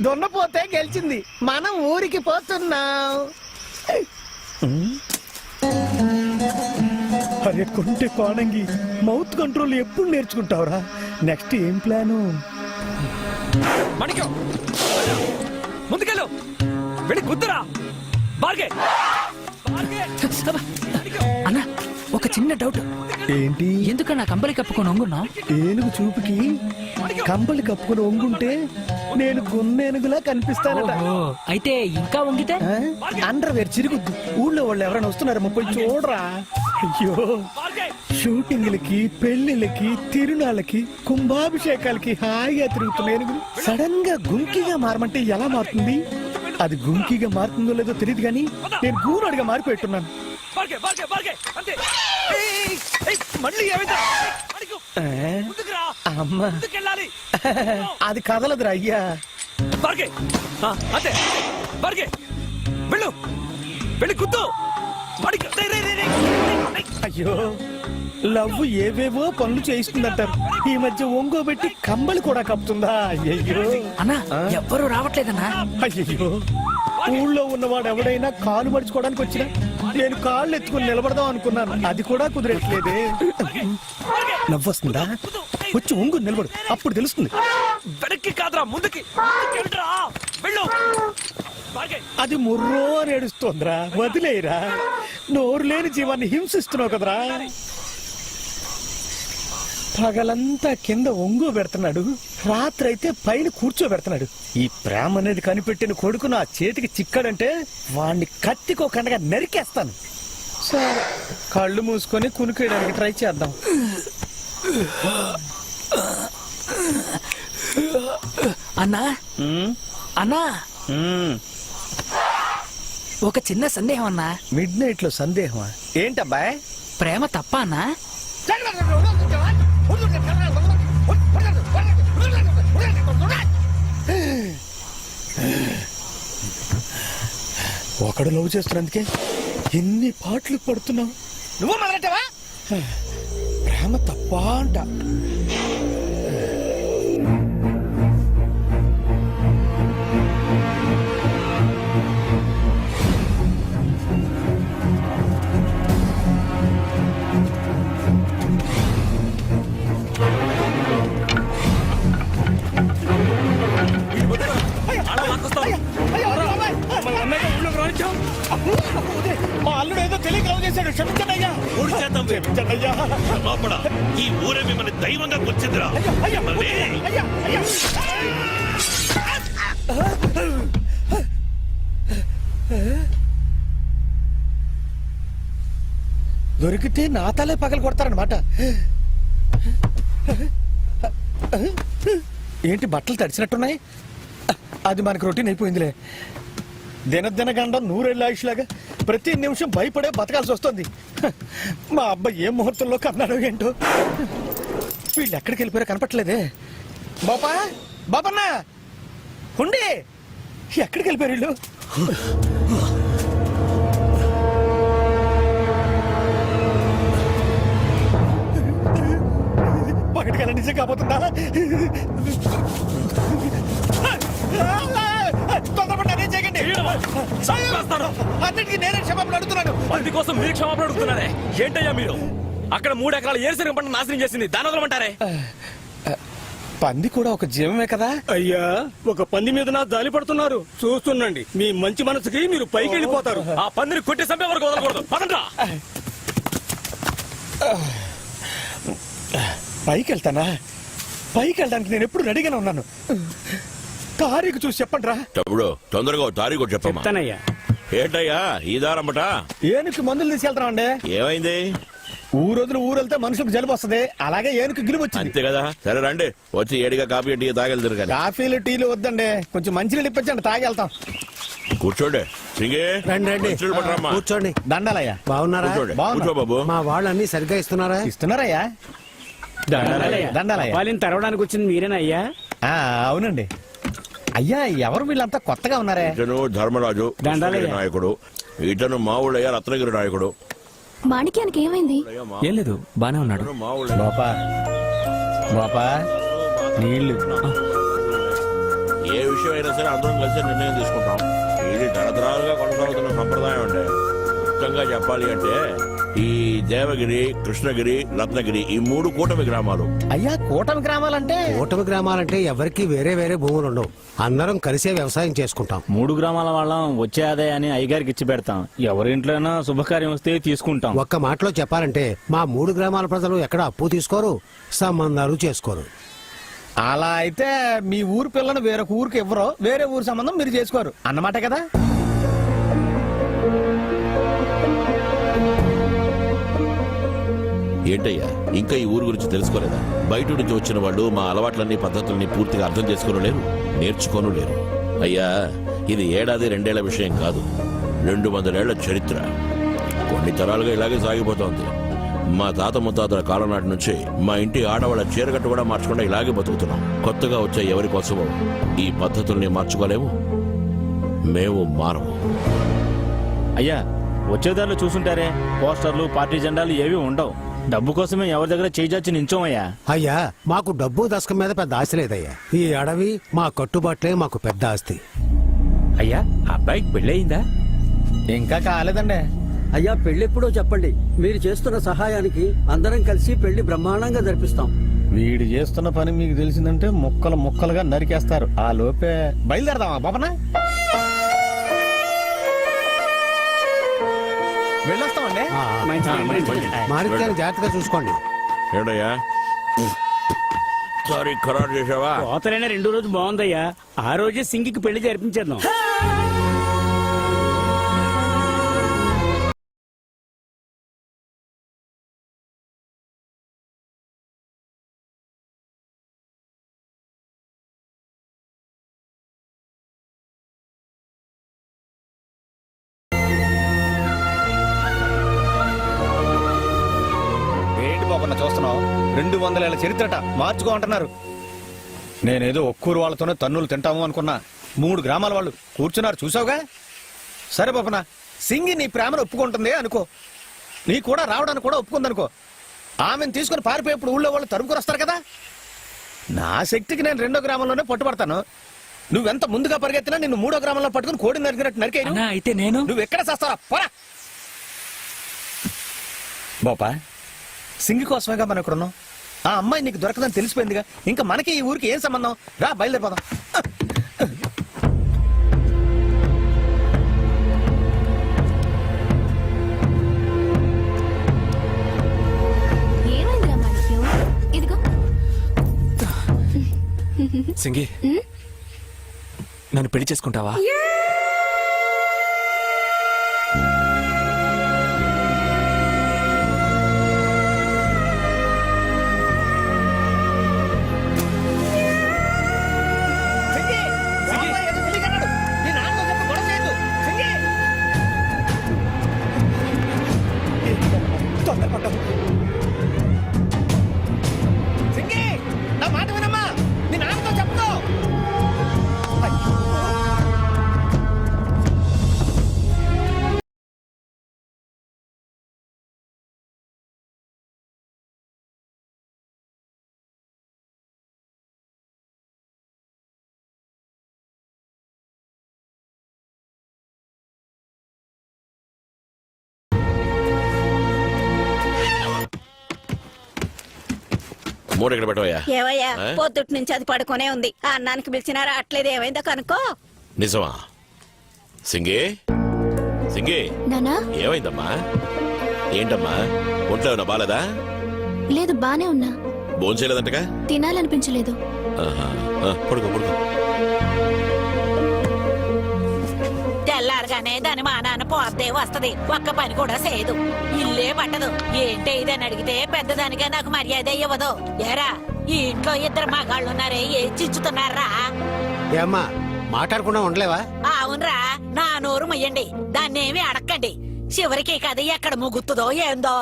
K: దున్నపోతే గెలిచింది. మనం ఊరికి పోతున్నాం. అరే కొంటే కోణంగి, మౌత్ కంట్రోల్ ఎప్పుడు నేర్చుకుంటావురా? నెక్స్ట్ ఏం ప్లాను?
I: మణికం ముందుకెళ్ళు, వెళ్ళి గుద్దురా. బార్గే
J: అన్నా, ఒక చిన్న డౌట్.
K: ఏంటి?
J: ఎందుకన్నా కంబలి కప్పుకొని వంగున్నావు?
K: ఏనుగు చూపుకి కంబలి కప్పుకొని వంగుంటే నేను గున్నేనుగులా కనిపిస్తానట
J: అయితే ఇంకా వంగితే
K: అండర్వేర్ చిరుగుద్దు ఊళ్ళో వాళ్ళు ఎవరైనా వస్తున్నారో పోయి చూడరా. అయ్యో షూటింగ్లకి పెళ్లిళ్ళకి తిరునాళ్ళకి కుంభాభిషేకాలకి హాయిగా తిరుగుతున్న ఏనుగులు సడన్ గా గుంకిగా మారమంటే ఎలా మారుతుంది? అది గుంకిగా మారుతుందో లేదో తెలియదు కానీ నేను గూనోడిగా మారిపోయిట్టున్నాను.
I: మళ్ళీ ఏమైందా?
K: అమ్మా అది కదలదురా అయ్యా.
I: అంతే వెళ్ళు వెళ్ళి కుద్దు.
K: అయ్యో లవ్ ఏవేవో పనులు చేయిస్తుందంటారు, ఈ మధ్య ఒంగోబెట్టి కంబళి కూడా కప్పుతుందా? అయ్యయ్యో
J: అన్నా ఎవ్వరు రావట్లేదన్నా.
K: అయ్యయ్యో ఊళ్ళో ఉన్నవాడు ఎవడైనా కాలు మడుచుకోవడానికి వచ్చినా నేను కాళ్ళు ఎత్తుకుని నిలబడదాం అనుకున్నాను, అది కూడా కుదిరట్లేదే. నవ్వొస్తుందా? వచ్చి ఒంగు నిలబడు, అప్పుడు తెలుస్తుంది.
I: వెనక్కి కాదురా ముందుకి వెళ్ళు.
K: అది ముర్రో అని ఏడుస్తోందిరా, వదిలేయరా. నోరు లేని జీవాన్ని హింసిస్తున్నావు కదరా. పగలంతా కింద ఒంగు పెడుతున్నాడు, రాత్రి అయితే పైన కూర్చోబెడుతున్నాడు. ఈ ప్రేమ అనేది కనిపెట్టిన కొడుకు నా చేతికి చిక్కాడంటే వాణ్ణి కత్తికోకుండా నరికేస్తాను. సరే కళ్ళు మూసుకొని కునుకేయడానికి ట్రై చేద్దాం.
J: అన్నా అన్నా ఒక చిన్న సందేహం అన్నా.
K: మిడ్ నైట్ లో సందేహమా? ఏంటబ్బాయ్?
J: ప్రేమ తప్ప అన్నా?
K: ఒకడు లవ్ చేస్తున్నందుకే ఎన్ని పాటలు పడుతున్నావు. నువ్వు మొదలెట్టవా? ప్రేమ తప్పా అంట. మా అల్లుడు ఏదో తెలియక లవ్ చేశాడు, క్షమించండియ్యా. క్షమించండియ్యా.
G: లోపల ఈ ఊరే మిమ్మల్ని దైవంగా కూర్చుందిరా.
K: దొరికితే నా తలే పగలు కొడతారనమాట. ఏంటి బట్టలు తడిచినట్టున్నాయి? అది మనకు రొటీన్ అయిపోయిందిలే. దినదిన గండం నూరేళ్ళ ఆయుష్లాగా ప్రతి నిమిషం భయపడే బతకాల్సి వస్తుంది. మా అబ్బాయి ఏ ముహూర్తంలో కన్నాడో ఏంటో. వీళ్ళు ఎక్కడికి వెళ్ళిపోయారో కనపట్లేదే. బాపా బాపన్న ఉండి ఎక్కడికి వెళ్ళిపోయారు వీళ్ళు? పగటికల్లా నిజం కాబోతుందా? తొందరపడి అదే చేయకండి. అన్నిటికీ నేనే క్షమాపణ అడుగుతున్నాను.
I: అందుకోసం మీరు క్షమాపణ అడుగుతున్నారే? ఏంటయ్యా మీరు? అక్కడ 3 ఎకరాల ఏరుశనగ పంట నాశనం చేసింది, దాని వదలమంటారే?
K: పంది కూడా ఒక జీవమే కదా.
B: అయ్యా ఒక పంది మీద నా జాలి పడుతున్నారు, చూస్తుండండి. మీ మంచి మనసుకి మీరు పైకి వెళ్ళిపోతారు.
I: ఆ పందిని కొట్టి చంపే వరకు వదలకూడదు. పదండ్రా.
K: పైకి వెళ్తానా? పైకి వెళ్ళడానికి నేను ఎప్పుడు రెడీగానే ఉన్నాను. తారీఖు చూసి చెప్పండి రా.
G: తమ్ముడు తొందరగా తారీఖు చెప్పమ్మా. ఏంటయ్యా ఈ దారమ్మట?
K: ఏనుకి మందులు తీసుకెళ్తాం అండి.
G: ఏమైంది?
K: ఊరొదిన ఊరెళ్తే మనుషులకు జలుబు వస్తుంది, అలాగే ఏనుకు గిలుపు వచ్చింది.
G: అంతే కదా. సరే రండి, వచ్చి ఏడిగా కాఫీ టీ తాగెళ్తారు కదా.
K: కాఫీలు టీలు వద్దండి, కొంచెం మంచినీళ్ళు ఇప్పించండి, తాగెళ్తాం.
G: కూర్చోండి. సింగే
E: రండి రండి కూర్చోండి.
K: దండాలయ్యా.
E: బాగున్నారా?
G: కూర్చో బాబు.
E: మా వాళ్ళు అన్ని సరిగ్గా ఇస్తున్నారా?
K: ఇస్తున్నారయ్యా. దండాలయ్యా.
B: వాళ్ళని తరవడానికి వచ్చింది మీరేనా?
K: అవునండి అయ్యా. ఎవరు వీళ్ళంతా కొత్తగా ఉన్నారే?
G: ఇతను ధర్మరాజు నాయకుడు, ఇతను మావుళ్ళయ్య రత్నగిరి నాయకుడు.
M: మాణిక్యానికి ఏమైంది?
I: ఏం లేదు, బానే ఉన్నాడు.
K: బాపా బాపా నీళ్లు.
G: ఏ విషయం అయినా సరే అందరం కలిసి నిర్ణయం తీసుకుంటాం. ఇది తరతరాలుగా కొనసాగుతున్న సంప్రదాయం అంటే. ముఖ్యంగా చెప్పాలి అంటే ఈ దేవగిరి, కృష్ణగిరి, రత్నగిరి ఈ 3 కూటమి గ్రామాలు.
K: అయ్యా కూటమి గ్రామాలంటే?
E: కూటమి గ్రామాలంటే ఎవరికి వేరే వేరే భూములు ఉండవు, అందరం కలిసే వ్యవసాయం చేసుకుంటాం.
B: 3 గ్రామాల వాళ్ళం వచ్చే ఆదాయాన్ని అయ్యగారికి ఇచ్చి పెడతాం. ఎవరింట్లోనైనా శుభకార్యం వస్తే తీసుకుంటాం.
E: ఒక్క మాటలో చెప్పాలంటే మా 3 గ్రామాల ప్రజలు ఎక్కడ అప్పు తీసుకోరు, సంబంధాలు చేసుకోరు.
K: అలా అయితే మీ ఊరు పిల్లను వేరొక ఊరికి ఇవ్వరో, వేరే ఊరు సంబంధం మీరు చేసుకోరు అన్నమాట కదా.
G: ఏంటయ్యా ఇంకా ఈ ఊరు గురించి తెలుసుకోలేదా? బయట నుంచి వచ్చిన వాళ్ళు మా అలవాట్లన్నీ పద్ధతుల్ని పూర్తిగా అర్థం చేసుకోను లేరు, నేర్చుకోను లేరు. అయ్యా ఇది ఏడాది రెండేళ్ల విషయం కాదు, 200 ఏళ్ల చరిత్ర. కొన్ని తరాలుగా ఇలాగే సాగిపోతోంది. మా తాత ముత్తాతల కాలం నాటి నుంచి మా ఇంటి ఆడవాళ్ళ చీరగట్టు కూడా మార్చకుండా ఇలాగే బతుకుతున్నాం. కొత్తగా వచ్చే ఎవరి కోసమో ఈ పద్ధతుల్ని మార్చుకోలేము, మేము మారము.
J: అయ్యా వచ్చేదారిలో చూసుంటారే, పోస్టర్లు పార్టీ జెండాలు ఏవి ఉండవు. డబ్బు కోసమే ఎవరి దగ్గర చేజాచి నించోమయ్యా.
E: అయ్యా మాకు డబ్బు దశకం మీద పెద్ద ఆశ లేదయ్యా. ఈ అడవి మా కట్టుబాట్లే మాకు పెద్ద ఆస్తి.
J: అయ్యా అబ్బాయికి పెళ్ళయిందా?
K: ఇంకా కాలేదండి.
J: అయ్యా పెళ్ళెప్పుడో చెప్పండి, మీరు చేస్తున్న సహాయానికి అందరం కలిసి పెళ్లి బ్రహ్మాండంగా జరిపిస్తాం.
K: వీడు చేస్తున్న పని మీకు తెలిసిందంటే ముక్కలు ముక్కలుగా నరికేస్తారు. ఆ లోపే బయలుదేరదామా బాబనా? వెళ్ళొస్తామండి.
E: మాణిక్యాన్ని జాగ్రత్తగా చూసుకోండి.
G: ఏడయ్యా సారీ ఖరారు చేసావా?
J: కోతలైన 2 రోజు బాగుందయ్యా, ఆ రోజే సింగికి పెళ్లి జరిపించేద్దాం.
K: ఏంటి బాబన్న చూస్తున్నావు? 200 ఏళ్ల చరిత్రట మార్చుకో అంటున్నారు. నేనేదో ఒక్కూరు వాళ్ళతోనే తన్నులు తింటాము అనుకున్నా. 3 గ్రామాల వాళ్ళు కూర్చున్నారు చూసావుగా. సరే బాబన్న, సింగి నీ ప్రేమను ఒప్పుకుంటుంది అనుకో, నీ కూడా రావడానికి కూడా ఒప్పుకుందనుకో. ఆమెను తీసుకుని పారిపోయేప్పుడు ఊళ్ళో వాళ్ళు తరుముకుని వస్తారు కదా. నా శక్తికి నేను 2వ గ్రామంలోనే పట్టుబడతాను. నువ్వెంత ముందుగా పరిగెత్తినా నిన్ను 3వ గ్రామంలో పట్టుకుని కోడి నరికినట్టు నరికేయను.
J: అయితే నేను
K: నువ్వు ఎక్కడ చేస్తావా పోరా. బాపా సింగి కోసమేగా మనం ఇక్కడ ఉన్నాం. ఆ అమ్మాయి నీకు దొరకదని తెలిసిపోయిందిగా, ఇంకా మనకి ఈ ఊరికి ఏం సంబంధం? రా బయలుదేరిపోదాం.
M: ఏమైందిరా మాణిక్యం? ఇదిగో
I: సింగి నన్ను పెళ్లి చేసుకుంటావా?
K: నా మాట వినమ్మా, నీ నాన్నతో చెప్తావు.
G: మూడు ఇక్కడ పెట్టవయ్యా.
H: ఏవయ్యా పొద్దుటి నుంచి అది పడుకునే ఉంది, ఆ అన్నానికి పిలిచినా రావట్లేదు, ఏమైందో కనుక్కో.
G: నిజమా? సింగే సింగే
M: నానా
G: ఏమైందమ్మా? ఏంటమ్మా ఒంట్లో ఏమన్నా బాలేదా?
M: లేదు బానే ఉన్నా,
G: భోంచేయలేదంటగా?
M: తినాలనిపించలేదు.
G: పడుకో పడుకో.
H: తెల్లారగానే దాని మా నాన్న పోతే వస్తది, ఒక్క పని కూడా చేయదు, ఇల్లే పట్టదు. ఏంటి ఇదని అడిగితే పెద్దదానిగా నాకు మర్యాద ఇవ్వదు. ఏరా ఈ ఇంట్లో 2 మగాళ్ళున్నారే, ఏ చిచ్చుతున్నారా?
E: ఏమ్మా మాట్లాడకుండా ఉండలేవా?
H: అవునరా, నా నోరు మొయ్యండి, దాన్నేమి అడక్కండి. చివరికి కథ ఎక్కడ ముగుతుందో ఏందో.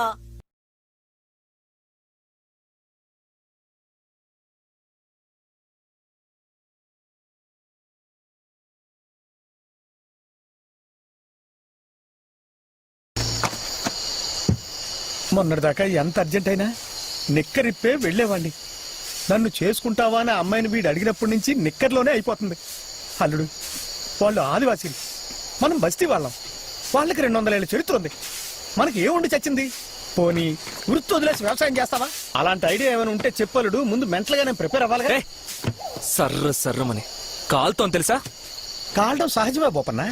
K: మొన్నటిదాకా ఎంత అర్జెంట్ అయినా నిక్కరిప్పే వెళ్లేవాణ్ణి. నన్ను చేసుకుంటావా అని అమ్మాయిని వీడు అడిగినప్పటి నుంచి నిక్కర్లోనే అయిపోతుంది. అల్లుడు వాళ్ళు ఆదివాసీలు, మనం బస్తీ వాళ్ళం. వాళ్ళకి 200 ఏళ్ల చరిత్ర ఉంది, మనకి ఏముండి చచ్చింది? పోనీ వృత్తి వదిలేసి వ్యవసాయం చేస్తావా? అలాంటి ఐడియా ఏమైనా ఉంటే చెప్పలుడు, ముందు మెంటల్గా నేను ప్రిపేర్ అవ్వాలి.
I: సర్రమని కాలుతో తెలుసా?
K: కాలడం సహజమే బోపన్న,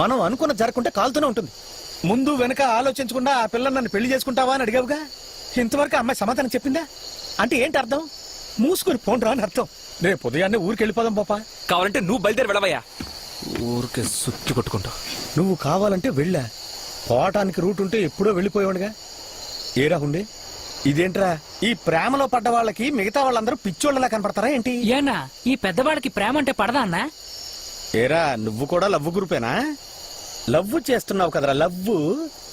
K: మనం అనుకున్న జరగకుంటే కాలుతూనే ఉంటుంది. ముందు వెనక ఆలోచించకుండా ఆ పిల్లని నన్ను పెళ్లి చేసుకుంటావా అని అడిగావుగా. ఇంతవరకు అమ్మాయి సమాధానం చెప్పిందా? అంటే ఏంటి అర్థం? మూసుకొని పోండ్రా అని అర్థం. రేపు ఉదయాన్నే ఊరికి వెళ్ళిపోదాం పాపా.
I: కావాలంటే నువ్వు బయలుదేరి వెళ్ళవయ్యా. ఊరికే సుత్తి కొట్టుకుంటా.
K: నువ్వు కావాలంటే వెళ్ళా, పోవటానికి రూట్ ఉంటే ఎప్పుడో వెళ్ళిపోయాడుగా. ఏరా ఉండి ఇదేంట్రా, ఈ ప్రేమలో పడ్డ వాళ్ళకి మిగతా వాళ్ళందరూ పిచ్చోళ్ళలా కనపడతారా ఏంటి?
J: ఏనా ఈ పెద్దవాడికి ప్రేమ అంటే పడదా అన్నా?
K: ఏరా నువ్వు కూడా లవ్వు గ్రూపేనా? లవ్వు చేస్తున్నావు కదరా లవ్వు.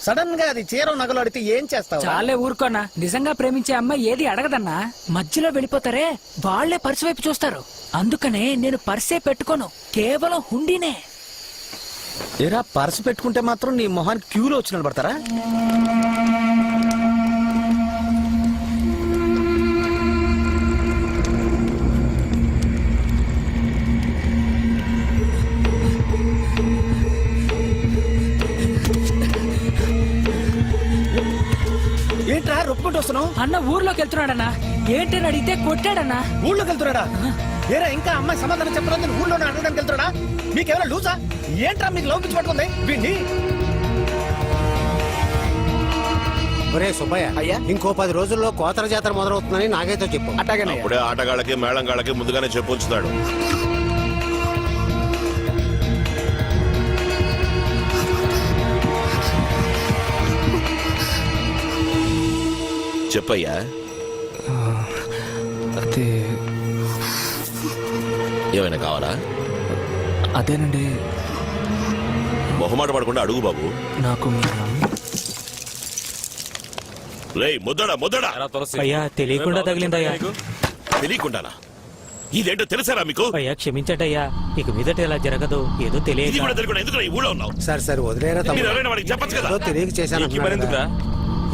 K: సడన్ గా అది చీర నగలు అడితే ఏం చేస్తావు?
J: చాలే ఊరుకోనా, నిజంగా ప్రేమించే అమ్మాయి ఏది అడగదన్నా. మధ్యలో వెళ్ళిపోతారే వాళ్లే పర్సు వైపు చూస్తారు. అందుకనే నేను పర్సే పెట్టుకోను, కేవలం హుండీనే.
K: ఏరా పర్సు పెట్టుకుంటే మాత్రం నీ మొహానికి క్యూలో వచ్చి నిలబడతారా? ఏంట్రా రొప్పుకుంటూ వస్తున్నావు?
J: అన్న ఊర్లోకి వెళ్తున్నాడన్నా. ఏంటని అడిగితే కొట్టాడన్నా.
K: ఊళ్ళోకి వెళ్తున్నాడా? ఏరా ఇంకా అమ్మాయి సమాధానం చెప్పలేదు, ఊళ్ళోనే అడగడానికి వెళ్తున్నాడా? మీకేమైనా లూజా? ఏంట్రా మీకు లవ్ పిచ్చి పట్టుకుంది వీడిని?
E: ఒరే సుబ్బయ్య,
I: అయ్యా.
E: ఇంకో 10 రోజుల్లో కోతల జాతర మొదలవుతుందని నాగైతే చెప్పు.
I: అట్టాగనే
G: అప్పుడే ఆటగాళ్ళకి మేళంగాళ్ళకి ముందుగానే చెప్పుంచుతాడు. చెప్పయ్యా.
I: అదే
G: ఏమైనా కావాలా?
I: అదేనండి,
G: మొహమాట పడకుండా అడుగు బాబు.
I: నాకు
G: రేయ్ ముద్దడా ముద్దడా.
D: అయ్యా తెలియకుండా తగిలిందయ్యా.
G: తెలియకుండానా? ఇదేంటో తెలుసారా మీకు?
D: అయ్యా క్షమించండి అయ్యా, ఇక మీదట ఇలా జరగదు. ఏదో
G: ఇది
D: తెలియదు.
G: కూడా తెలియకుండా ఎందుకు ఈ ఊళ్ళో ఉన్నావు?
E: సరే వదిలేరా
G: మీరు
E: తమ్ముడు.
G: ఎవరైనా వాడికి చెప్పచ్చు కదా.
E: ఏదో తెలియక చేశాను అంటున్నాడు కదా.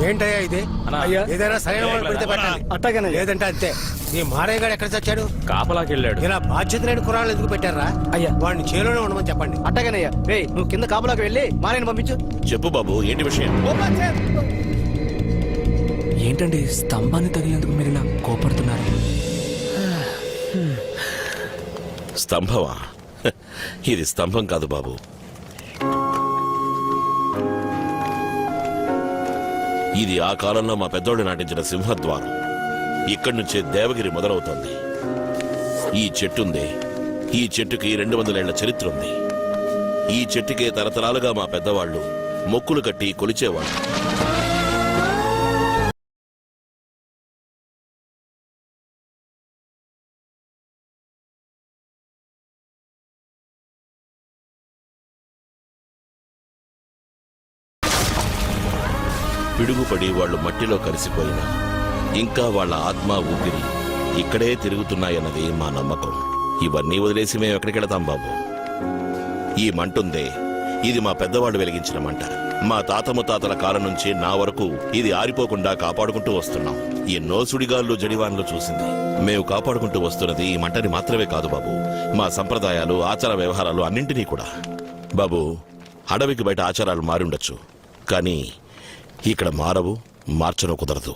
E: ఏంటయ్యా ఇది?
K: అయ్యా.
E: ఏదైనా సరైన వాళ్ళు పెడితే పెట్టాలి,
K: అట్టాగనే
E: లేదంటే అంతే. ఈ మారయ్యగాడు ఎక్కడ చచ్చాడు?
D: కాపలాకి వెళ్ళాడు.
E: ఇలా బాధ్యత లేని కురాళ్ళు ఎందుకు పెట్టారా?
K: అయ్యా.
E: వాడిని చేలోనే ఉండమని చెప్పండి.
K: అట్టాగనయ్యా. రే నువ్వు కింద కాపలాకి వెళ్ళి మారేని పంపించు.
G: చెప్పు బాబు, ఏంటి విషయం?
I: ఏంటండి స్తంభాన్ని తగిలేందుకు మీరు ఇలా కోపడుతున్నారు?
G: స్తంభమా? ఇది స్తంభం కాదు బాబు. ఇది ఆ కాలంలో మా పెద్దోళ్ళు నాటించిన సింహద్వారం. ఇక్కడి నుంచే దేవగిరి మొదలవుతోంది. ఈ చెట్టుందే, ఈ చెట్టుకి 200 ఏళ్ల చరిత్ర ఉంది. ఈ చెట్టుకే తరతరాలుగా మా పెద్దవాళ్ళు మొక్కులు కట్టి కొలిచేవాళ్ళు. పిడుగుపడి వాళ్ళు మట్టిలో కలిసిపోయినా ఇంకా వాళ్ళ ఆత్మ ఊపిరి ఇక్కడే తిరుగుతున్నాయన్నది మా నమ్మకం. ఇవన్నీ వదిలేసి మేము ఎక్కడికెళతాం బాబు? ఈ మంటుందే, ఇది మా పెద్దవాళ్ళు వెలిగించిన మంట. మా తాత ముత్తాతల కాలం నుంచి నా వరకు ఇది ఆరిపోకుండా కాపాడుకుంటూ వస్తున్నాం. ఎన్నో సుడిగాళ్ళు జడివాన్లు చూసింది. మేము కాపాడుకుంటూ వస్తున్నది ఈ మంటని మాత్రమే కాదు బాబు, మా సంప్రదాయాలు ఆచార వ్యవహారాలు అన్నింటినీ కూడా. బాబు, అడవికి బయట ఆచారాలు మారి ఉండొచ్చు, కానీ ఇక్కడ మారవు, మార్చను కుదరదు.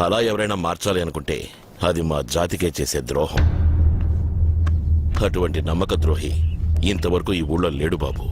G: అలా ఎవరైనా మార్చాలి అనుకుంటే అది మా జాతికే చేసే ద్రోహం. అటువంటి నమ్మక ద్రోహి ఇంతవరకు ఈ ఊళ్ళో లేడు బాబు.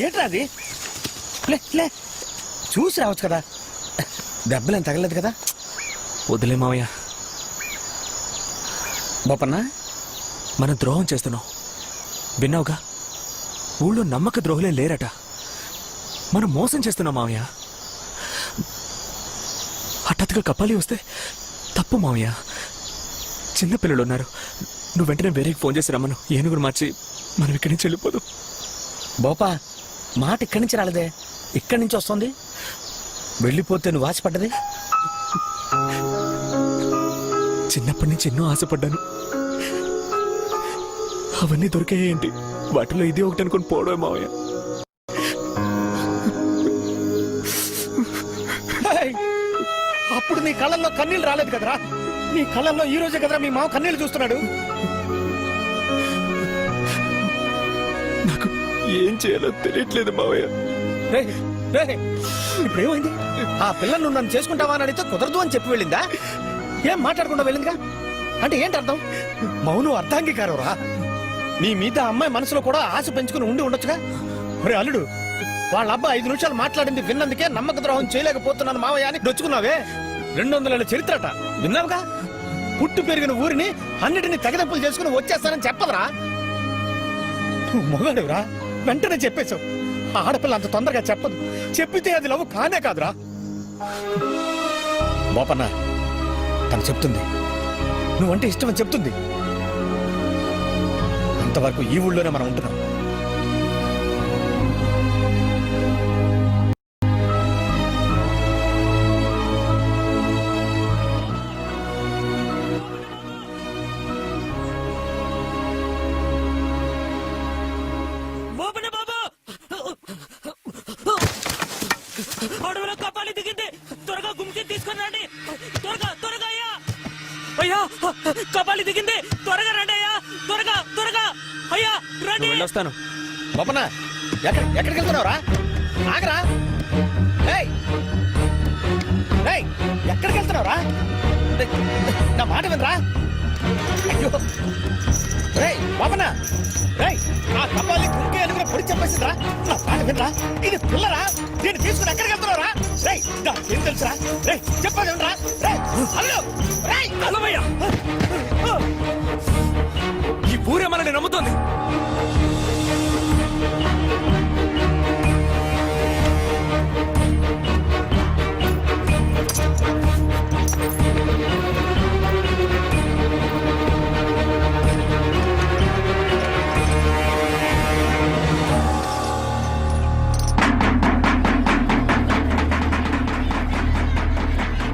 K: ఏంట్రా అది? లే లే చూసి రావచ్చు కదా, దెబ్బలేం తగలేదు కదా.
I: వదిలే మావయ్య,
K: బొప్పన్న
I: మనం ద్రోహం చేస్తున్నాం. విన్నావుగా, ఊళ్ళో నమ్మక ద్రోహులే లేరట. మనం మోసం చేస్తున్నాం మావయ్య. హఠాత్తుగా కపాలి వస్తే తప్పు మావయ్య. చిన్నపిల్లలు ఉన్నారు. నువ్వు వెంటనే వేరేకి ఫోన్ చేసి రమ్మను. ఏనుగురు మార్చి మనం ఇక్కడి నుంచి వెళ్ళిపోదు.
K: బోపా, మాట ఇక్కడి నుంచి రాలేదే, ఇక్కడి నుంచి వస్తుంది. వెళ్ళిపోతే నువ్వు ఆశపడ్డది.
I: చిన్నప్పటి నుంచి ఎన్నో ఆశపడ్డాను. అవన్నీ దొరికాయేంటి? వాటిలో ఇది ఒకటి అనుకుని పోవడమే మావయ్య.
K: అప్పుడు నీ కళ్ళల్లో కన్నీళ్ళు రాలేదు కదరా? నీ కళ్ళల్లో ఈ రోజే కదరా మీ మామ కన్నీళ్ళు చూస్తున్నాడు.
I: నాకు ఏం చేయాలో తెలియట్లేదు మావయ్య.
K: ఇప్పుడు ఏమైంది? ఆ పిల్లని నువ్వు నన్ను చేసుకుంటావా అని అడిగితే కుదరదు అని చెప్పి వెళ్ళిందా? ఏం మాట్లాడకుండా వెళ్ళిందిగా? అంటే ఏంటి అర్థం? మౌనం అర్థాంగీకారం రా. నీ మీద అమ్మాయి మనసులో కూడా ఆశ పెంచుకుని ఉండి ఉండొచ్చుగా. ఒరే అల్లుడు, వాళ్ళ అబ్బా 5 నిమిషాలు మాట్లాడింది విన్నందుకే నమ్మక ద్రోహం చేయలేకపోతున్నాను మావయ్య అని దొచ్చుకున్నావే. 200 ఏళ్ల చరిత్రట విన్నావుగా. పుట్టు పెరిగిన ఊరిని అన్నిటిని తెగదెంపులు చేసుకుని వచ్చేస్తానని చెప్పదురా. నువ్వు మొగాడురా, వెంటనే చెప్పేశావు. ఆడపిల్ల అంత తొందరగా చెప్పదు. చెప్పితే అది లవ్ కానే కాదురా. బాపన్న తను చెప్తుంది, నువ్వంటే ఇష్టం అని చెప్తుంది. అంతవరకు ఈ ఊళ్ళోనే మనం ఉంటున్నాం.
C: బోపన బాబు, అడవిలో కపాలి దిగింది. త్వరగా గుమ్కి తీసుకుని రండి. త్వరగా త్వరగా అయ్యా. అయ్యా కపాలి దిగింది. త్వరగా రండి అయ్యా. త్వరగా త్వరగా అయ్యా రండి.
I: వెళ్ళొస్తాను.
K: బాపన్న ఎక్కడికి వెళ్తున్నావురా? ఆగరా. ఏయ్, ఏయ్, ఎక్కడికి వెళ్తున్నావురా? నా మాట వినరా? అయ్యో రేయ్ బాపన్న, రేయ్ ఆ కపాలి గుంకే ఎలుగున పొడి చెప్పేసిందిరా. నా మాట వినరా? ఇది పిల్లరా? దీన్ని తీసుకుని ఎక్కడికి వెళ్తున్నావురా? రేయ్ ఏం తెలుసురా? రేయ్ చెప్పేది వినరా? రేయ్ హలో, రేయ్
I: అలవయ్య, ఈ ఊరే మనల్ని నమ్ముతోంది.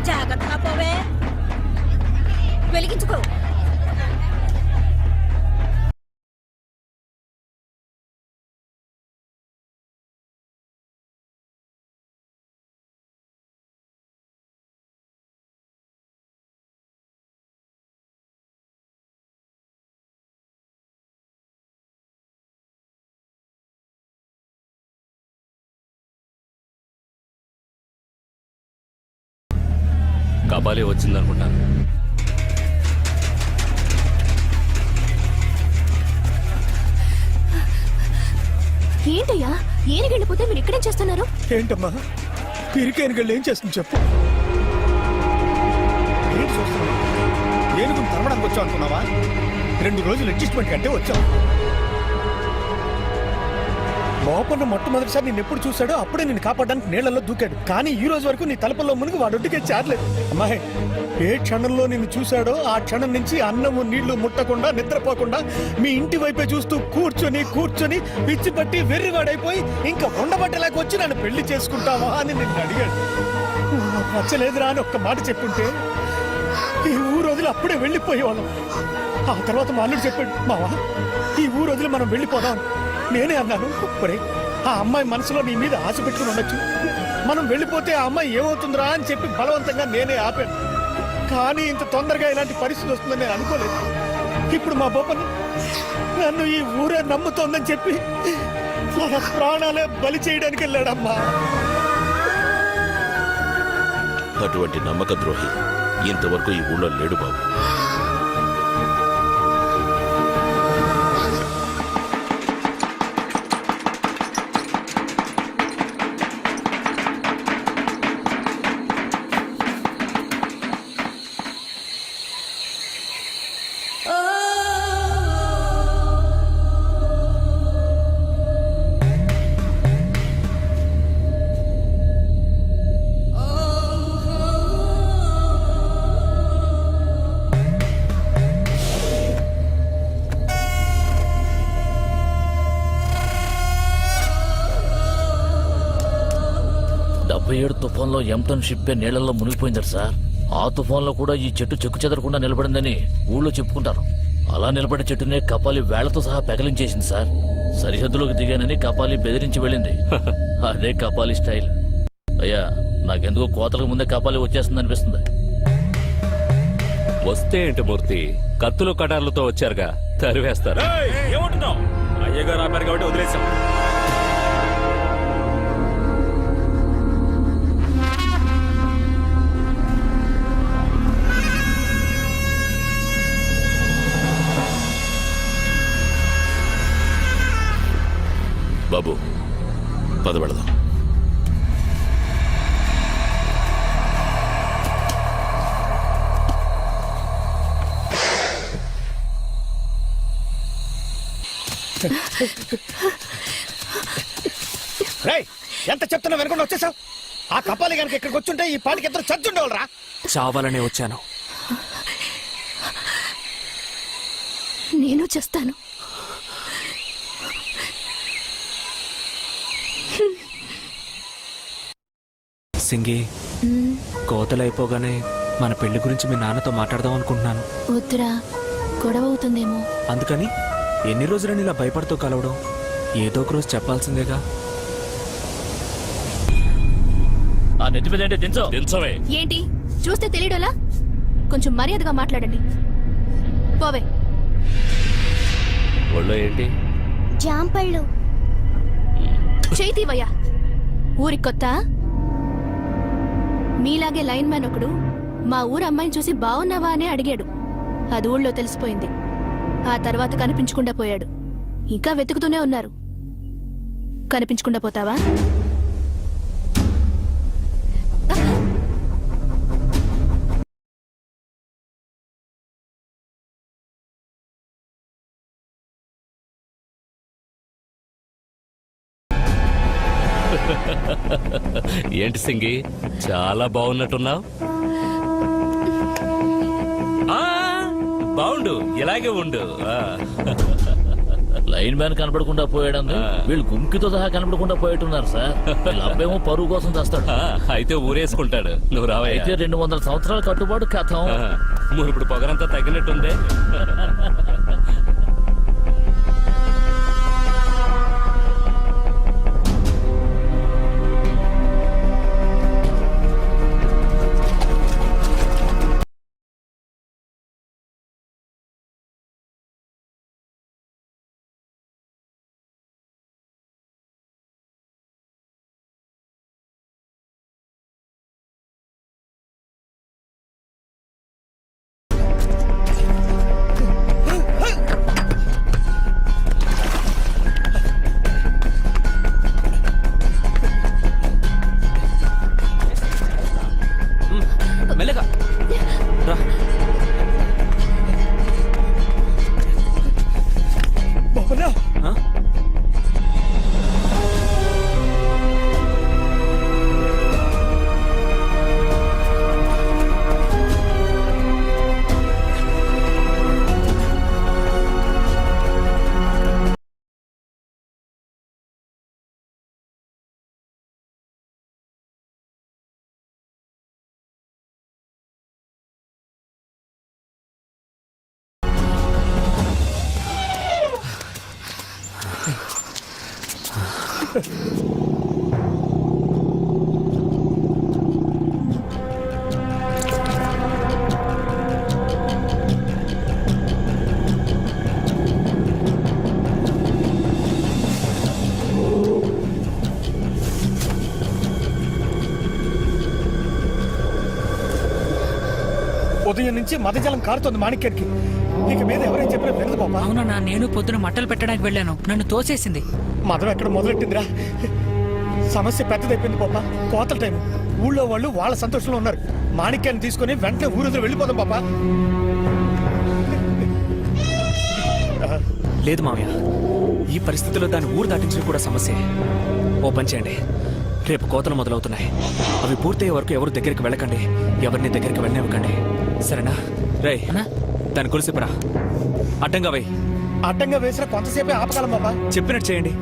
H: జాగ్రత్తగా పోవే. వెలిగించుకో.
F: కపాలి వచ్చిందనుకుంటా.
M: ఏంటయ్యా, ఏనుగెళ్ళిపోతే మీరు ఇక్కడేం చేస్తున్నారు?
K: ఏంటమ్మా పిరికేనుగళ్ళు ఏం చేస్తుంది చెప్పు. ఏంటి చూస్తున్నావు? ఏనుగును తరమడానికి వచ్చావు అనుకున్నావా? 2 రోజులు అడ్జస్ట్మెంట్ కంటే వచ్చావు. మోపన్న మొట్టమొదటిసారి నేను ఎప్పుడు చూశాడో అప్పుడే నేను కాపాడడానికి నీళ్లలో దూకాడు. కానీ ఈ రోజు వరకు నీ తలపల్లో మునిగి వాడొడ్డుకే చేరలేదు. అమ్మాయి ఏ క్షణంలో నిన్ను చూశాడో ఆ క్షణం నుంచి అన్నము నీళ్లు ముట్టకుండా నిద్రపోకుండా మీ ఇంటి వైపే చూస్తూ కూర్చొని పిచ్చి పట్టి వెర్రివాడైపోయి ఇంకా ఉండబట్టలేక వచ్చి నన్ను పెళ్లి చేసుకుంటావా అని నిన్ను అడిగాడు. నచ్చలేదురా అని ఒక్క మాట చెప్పుంటే ఈ ఊరు వదిలి అప్పుడే వెళ్ళిపోయేవాళ్ళం. ఆ తర్వాత మా అల్లుడు చెప్పాడు, మావా ఈ ఊరు వదిలి మనం వెళ్ళిపోదాం. నేనే అన్నాను, ఒరే ఆ అమ్మాయి మనసులో నీ మీద ఆశ పెట్టుకుని ఉండొచ్చు, మనం వెళ్ళిపోతే ఆ అమ్మాయి ఏమవుతుందిరా అని చెప్పి బలవంతంగా నేనే ఆపాను. కానీ ఇంత తొందరగా ఇలాంటి పరిస్థితి వస్తుందని నేను అనుకోలేదు. ఇప్పుడు మా బొప్పని నన్ను ఈ ఊరే నమ్ముతోందని చెప్పి నా ప్రాణాలే బలి చేయడానికి వెళ్ళాడమ్మా.
G: అటువంటి నమ్మక ద్రోహి ఇంతవరకు ఈ ఊళ్ళో లేడు బాబు.
C: తుఫాన్లో ఎంటన్ షిప్ నీళ్లలో మునిగిపోయిందట సార్. ఆ తుఫాన్లో కూడా ఈ చెట్టు చెక్కు చెదరకుండా నిలబడిందని ఊళ్ళో చెప్పుకుంటారు. అలా నిలబడే చెట్టునే కపాలి వేళ్లతో సహా పెకలించేసింది సార్. సరిహద్దులోకి దిగానని కపాలి బెదిరించి వెళ్ళింది. అదే కపాలి స్టైల్. అయ్యా నాకెందుకో కోతలకు ముందే కపాలి వచ్చేస్తుంది అనిపిస్తుంది.
F: వస్తే ఏంటి మూర్తి, కత్తులు కటార్లతో వచ్చారుగా, తరివేస్తారు.
I: ఏమంటున్నావు? అయ్యగారు ఆపారు కాబట్టి వదిలేసాం.
G: బాబు పద పెడదాం.
K: రేయ్, ఎంత చెప్తున్నా వెనకుండా వచ్చేసావు. ఆ కపాలి కనుక ఇక్కడికి వచ్చుంటే ఈ పాటికి ఇద్దరు చచ్చుండేవాళ్ళరా.
I: చావాలనే వచ్చాను.
M: నేను చేస్తాను.
I: సింగి, కోతలు అయిపోగానే మన పెళ్లి గురించి మీ నాన్నతో మాట్లాడదాం అనుకుంటున్నాను.
M: వద్దురా, గొడవ అవుతుందేమో.
I: అందుకని ఎన్ని రోజులని ఇలా భయపడుతూ కలవడం? ఏదో ఒక రోజు చెప్పాల్సిందేగా.
C: ఆ నెత్తి మీద ఏంటి? దించో.
G: దించవే.
M: ఏంటి చూస్తే తెలియడలా? కొంచెం మర్యాదగా మాట్లాడండి. పోవే.
F: ఒళ్ళో ఏంటి?
M: జాంపళ్ళు. చేతివయ్యా. ఊరికి కొత్త? మీలాగే లైన్ మ్యాన్ ఒకడు మా ఊరు అమ్మాయిని చూసి బాగున్నావా అని అడిగాడు. అది ఊళ్ళో తెలిసిపోయింది. ఆ తర్వాత కనిపించకుండా పోయాడు. ఇంకా వెతుకుతూనే ఉన్నారు. కనిపించకుండా పోతావా?
F: ఏంటి సింగి, చాలా బాగున్నట్టున్నావు. బాగుండు, ఇలాగే ఉండు.
C: లైన్ మ్యాన్ కనపడకుండా పోయాడండి. వీళ్ళు గుంకితో సహా కనపడకుండా పోయేట్టున్నారు సార్. వీళ్ళ అబ్బేమో పరువు కోసం చేస్తాడు.
F: అయితే ఊరేసుకుంటాడు. నువ్వు రావా?
C: అయితే 200 సంవత్సరాల కట్టుబాటు కథం.
F: ఇప్పుడు పొగరంతా తగ్గినట్టుందే.
I: మెల్లగా రా. ఆ?
K: ఉదయం నుంచి మదజలం కారుతోంది మాణిక్యానికి. ఇక మీద ఎవరైనా చెప్పినా వెళ్ళదు బాబా.
J: అవునా, నేను పొద్దున మట్టలు పెట్టడానికి వెళ్ళాను. నన్ను తోసేసింది.
K: మదం ఎక్కడ మొదలెట్టిందిరా? సమస్య పెద్దదైపోయింది పాప. కోతల టైం. ఊళ్ళో వాళ్ళు వాళ్ళ సంతోషంలో ఉన్నారు. మాణిక్యాన్ని తీసుకుని వెంటనే ఊరు వెళ్ళిపోదాం పాప.
I: లేదు మామయ్య, ఈ పరిస్థితిలో దాన్ని ఊరు దాటించడం కూడా సమస్య. ఓ పని చేయండి, రేపు కోతలు మొదలవుతున్నాయి. అవి పూర్తయ్యే వరకు ఎవరు దగ్గరికి వెళ్ళకండి, ఎవరిని దగ్గరికి వెళ్ళనివ్వకండి, సరేనా? రే, దాని కొలిసిపరా. అడ్డంగా వై.
K: అడ్డంగా వేసిన కొంతసేపే ఆపగలం బాబా.
I: చెప్పినట్టు చేయండి.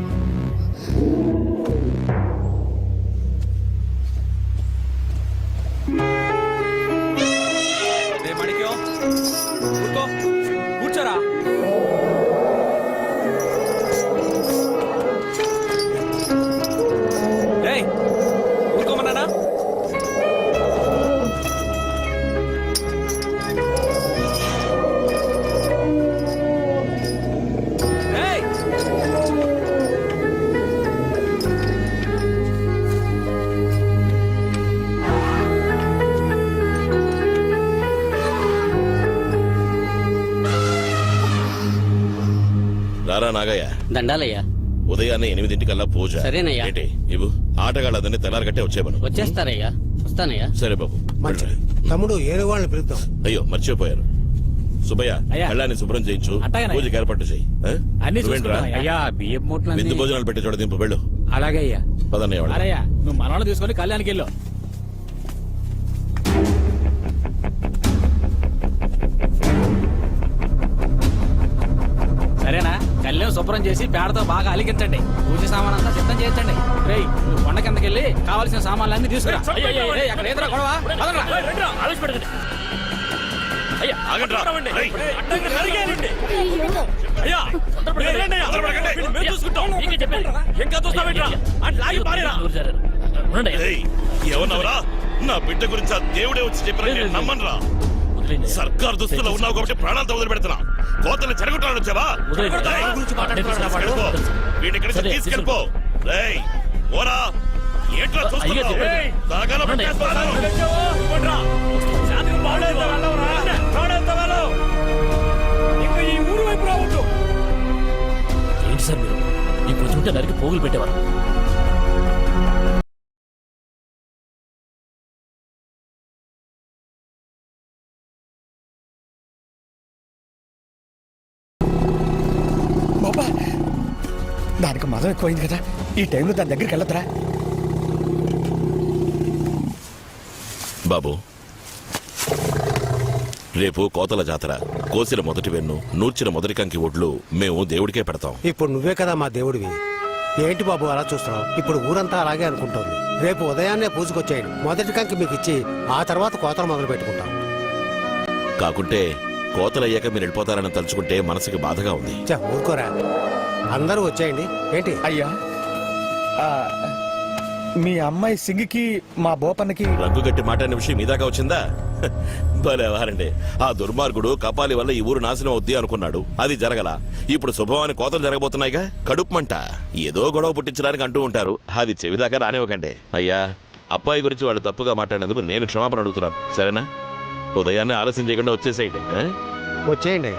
I: కూర్చోరా. ఊరుకోమన్నానా?
G: నాగయ్య
L: దండాలయ్యా.
G: ఉదయాన్నే 8 పూజ.
L: సరేనయ్యా.
G: ఏంటి ఇవ్వు. ఆటగాళ్ళందరినీ తెల్లారగట్టే వచ్చేయమను.
L: వచ్చేస్తారయ్యా. వస్తానయ్యా.
G: సరే బాబు.
E: మంచిది తమ్ముడు ఏరు వాళ్ళని పిలుద్దాం.
G: అయ్యో మర్చిపోయాను. సుబ్బయ్య
J: అయ్యా.
G: కళ్ళాన్ని శుభ్రం చేయించు.
J: అట్టగానే.
G: పూజకి ఏర్పాటు చేయి. ఆ?
J: అన్ని
G: నువ్వేంట్రా?
J: అయ్యా బియ్యం మూటలు
G: విందు భోజనాలు పెట్టే చోట దింపు వెళ్ళు.
J: అలాగే అయ్యా.
G: పదన్నయ్య వాళ్ళు.
J: అరయ్యా నువ్వు మనవాళ్ళు తీసుకొని కళ్యాణ్కి వెళ్ళు. సరేనా? కళ్యాణ్ శుభ్రం చేసి పేడతో బాగా అలిగించండి. పూజ సామాన్ అంతా సిద్ధం చేయించండి. రేయ్ నువ్వు కొండ కిందకి వెళ్ళి కావాల్సిన సామాన్లు అన్ని తీసుకురా. రేయ్, అక్కడ ఏదైనా గొడవ? పదండ్రా.
C: ఆవేశపడకండి.
G: ఆగండ్రా. రేయ్.
C: అయ్యా
G: తొందరపడకండి.
C: మీకే చెప్పాను.
G: ఇంకా చూస్తావేంట్రా? అని లాగి పారేరా.
C: ఉండండి.
G: ఏయ్, ఏమన్నావురా? నా బిడ్డ గురించి ఆ దేవుడే వచ్చి చెప్పిన నేను నమ్మనురా.
C: వదిలేండి.
G: సర్కార్ దుస్తులో ఉన్నావు కాబట్టి ప్రాణాలతో వదిలి పెడుతున్నా. కోతలు చెరగొట్టాలని వచ్చావా?
C: వదిలేండి.
G: రేయ్,
C: తీసుకెళ్ళిపో.
G: వీడిని ఇక్కడి నుంచి
C: సరే,
G: తీసుకెళ్ళిపో. రేయ్, ఓరా. ఏంట్రా చూస్తున్నావు?
C: అయ్యో,
G: దాగాల
C: ఉండండి.
G: పెట్టేస్తాను.
C: ఏంటి సార్ మీరు ఇంకొంచెం ఉంటే నరికి పోగులు పెట్టేవారు.
K: బాబా దానికి మదం ఎక్కువైంది కదా, ఈ టైంలో దాని దగ్గరికి వెళ్ళొద్దురా.
G: బాబు, రేపు కోతల జాతర. కోసిన మొదటి వెన్ను, నూర్చిన మొదటి కంకి ఒడ్లు మేము దేవుడికే పెడతాం.
E: ఇప్పుడు నువ్వే కదా మా దేవుడివి. ఏంటి బాబు అలా చూస్తున్నావు? ఇప్పుడు ఊరంతా అలాగే అనుకుంటోంది. రేపు ఉదయాన్నే పూజకొచ్చేయండి. మొదటి కంకి మీకు ఇచ్చి ఆ తర్వాత కోతలు మొదలు పెట్టుకుంటాం.
G: కాకుంటే కోతలయ్యాక మీరు వెళ్ళిపోతారని తలుచుకుంటే మనసుకి బాధగా ఉంది.
E: ఊరుకోరా, అందరూ వచ్చేయండి. ఏంటి
K: అయ్యా మీ అమ్మాయి సింగికి మా బోపన్నకి
G: రంగు గట్టి మాట అనే విషయం మీదాకా వచ్చిందా? భలేవారండి. ఆ దుర్మార్గుడు కపాలి వల్ల ఈ ఊరు నాశనం అవుద్ది అనుకున్నాడు. అది జరగల. ఇప్పుడు శుభవాని కోతలు జరగబోతున్నాయిగా. కడుపుమంట ఏదో గొడవ పుట్టించడానికి అంటూ ఉంటారు. అది చెవిదాకా రానివ్వకండి. అయ్యా, అబ్బాయి గురించి వాళ్ళు తప్పుగా మాట్లాడినందుకు నేను క్షమాపణ అడుగుతున్నాను. సరేనా? ఉదయాన్నే ఆలస్యం చేయకుండా వచ్చేసేయండి.
E: వచ్చేయండి.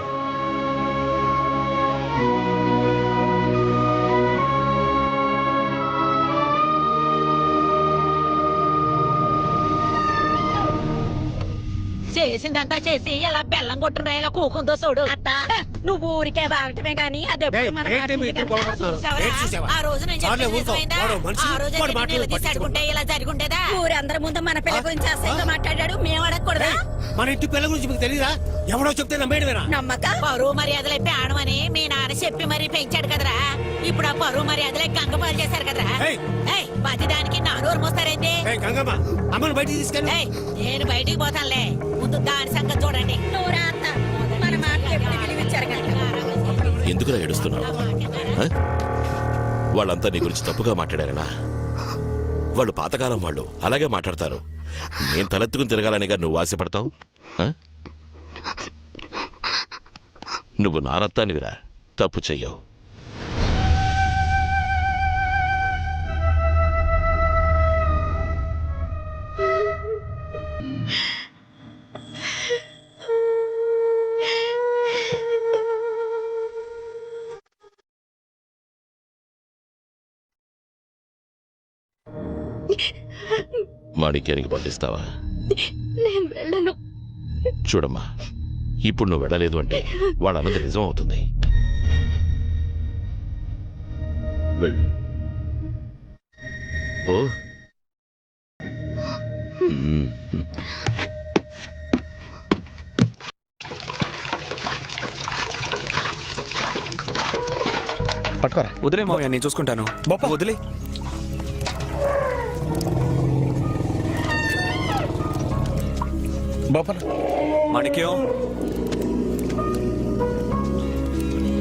H: చేసిందంతా చేసి ఎలా బెల్లం కొట్టున్నా ఇలా కూకుందో చూడు. నువ్వు ఊరికే బాగటమే గానీ అది ఎప్పుడు మన
E: ఏంటి మీ ఇద్దరు గొడవ పడుతున్నారు? ఏంటి చూసావా?
H: ఆ రోజు నేను
E: చాలే,
H: చెప్పింది
E: ఊరుకో.
H: నిజమైందా?
E: వాడు మనిషి,
H: ఆ రోజు
E: వాడు మాటలు
H: నిలదీశాడుకుంటే ఇలా జరుగుండేదా? ఊరందరి ముందు మన పిల్ల గురించి అసహ్యంగా మాట్లాడాడు. మేము అడగకూడదా?
E: మన ఇంటి పిల్ల గురించి మీకు తెలియదా? ఎవడో చెప్తే నమ్మేయడమేనా?
H: నమ్మక పరువు మర్యాదలే ప్రాణమని మీ నాన్న చెప్పి మరీ పెంచాడు కదరా. ఇప్పుడు ఆ పరువు మర్యాదలే గంగపాలు చేశారు కదరా.
E: ఏయ్!
H: ప్రతి దానికి నా నోరు మోస్తారేంటి?
E: ఏయ్, గంగమ్మ, అమ్మని బయటికి తీసుకెళ్ళి.
H: ఏయ్, నేను బయటికి పోతానులే. ముందు దాని సంగతి చూడండి. నూరా అత్త, మన మాట ఎప్పుడు విలువించారు కదా.
G: ఎందుకులా ఏడుస్తున్నావు? ఆ? వాళ్ళంతా నీ గురించి తప్పుగా మాట్లాడారనా? వాళ్ళు పాతకాలం వాళ్ళు అలాగే మాట్లాడతారు. నేను తలెత్తుకుని తిరగాలనిగా నువ్వు ఆశపడతావు? ఆ? నువ్వు నానత్తానివిరా, తప్పు చెయ్యవు. మాణిక్యానికి పంపిస్తావా?
M: నేను వెళ్ళను.
G: చూడమ్మా, ఇప్పుడు నువ్వు వెళ్ళలేదు అంటే వాడు అన్నది నిజం అవుతుంది. వెళ్ళు. ఓ
K: పట్టుకోరా.
I: వదిలే మావయ్య, నేను చూసుకుంటాను.
K: బొప్ప.
I: వదిలే.
K: బోపన్న
I: మాణిక్యం,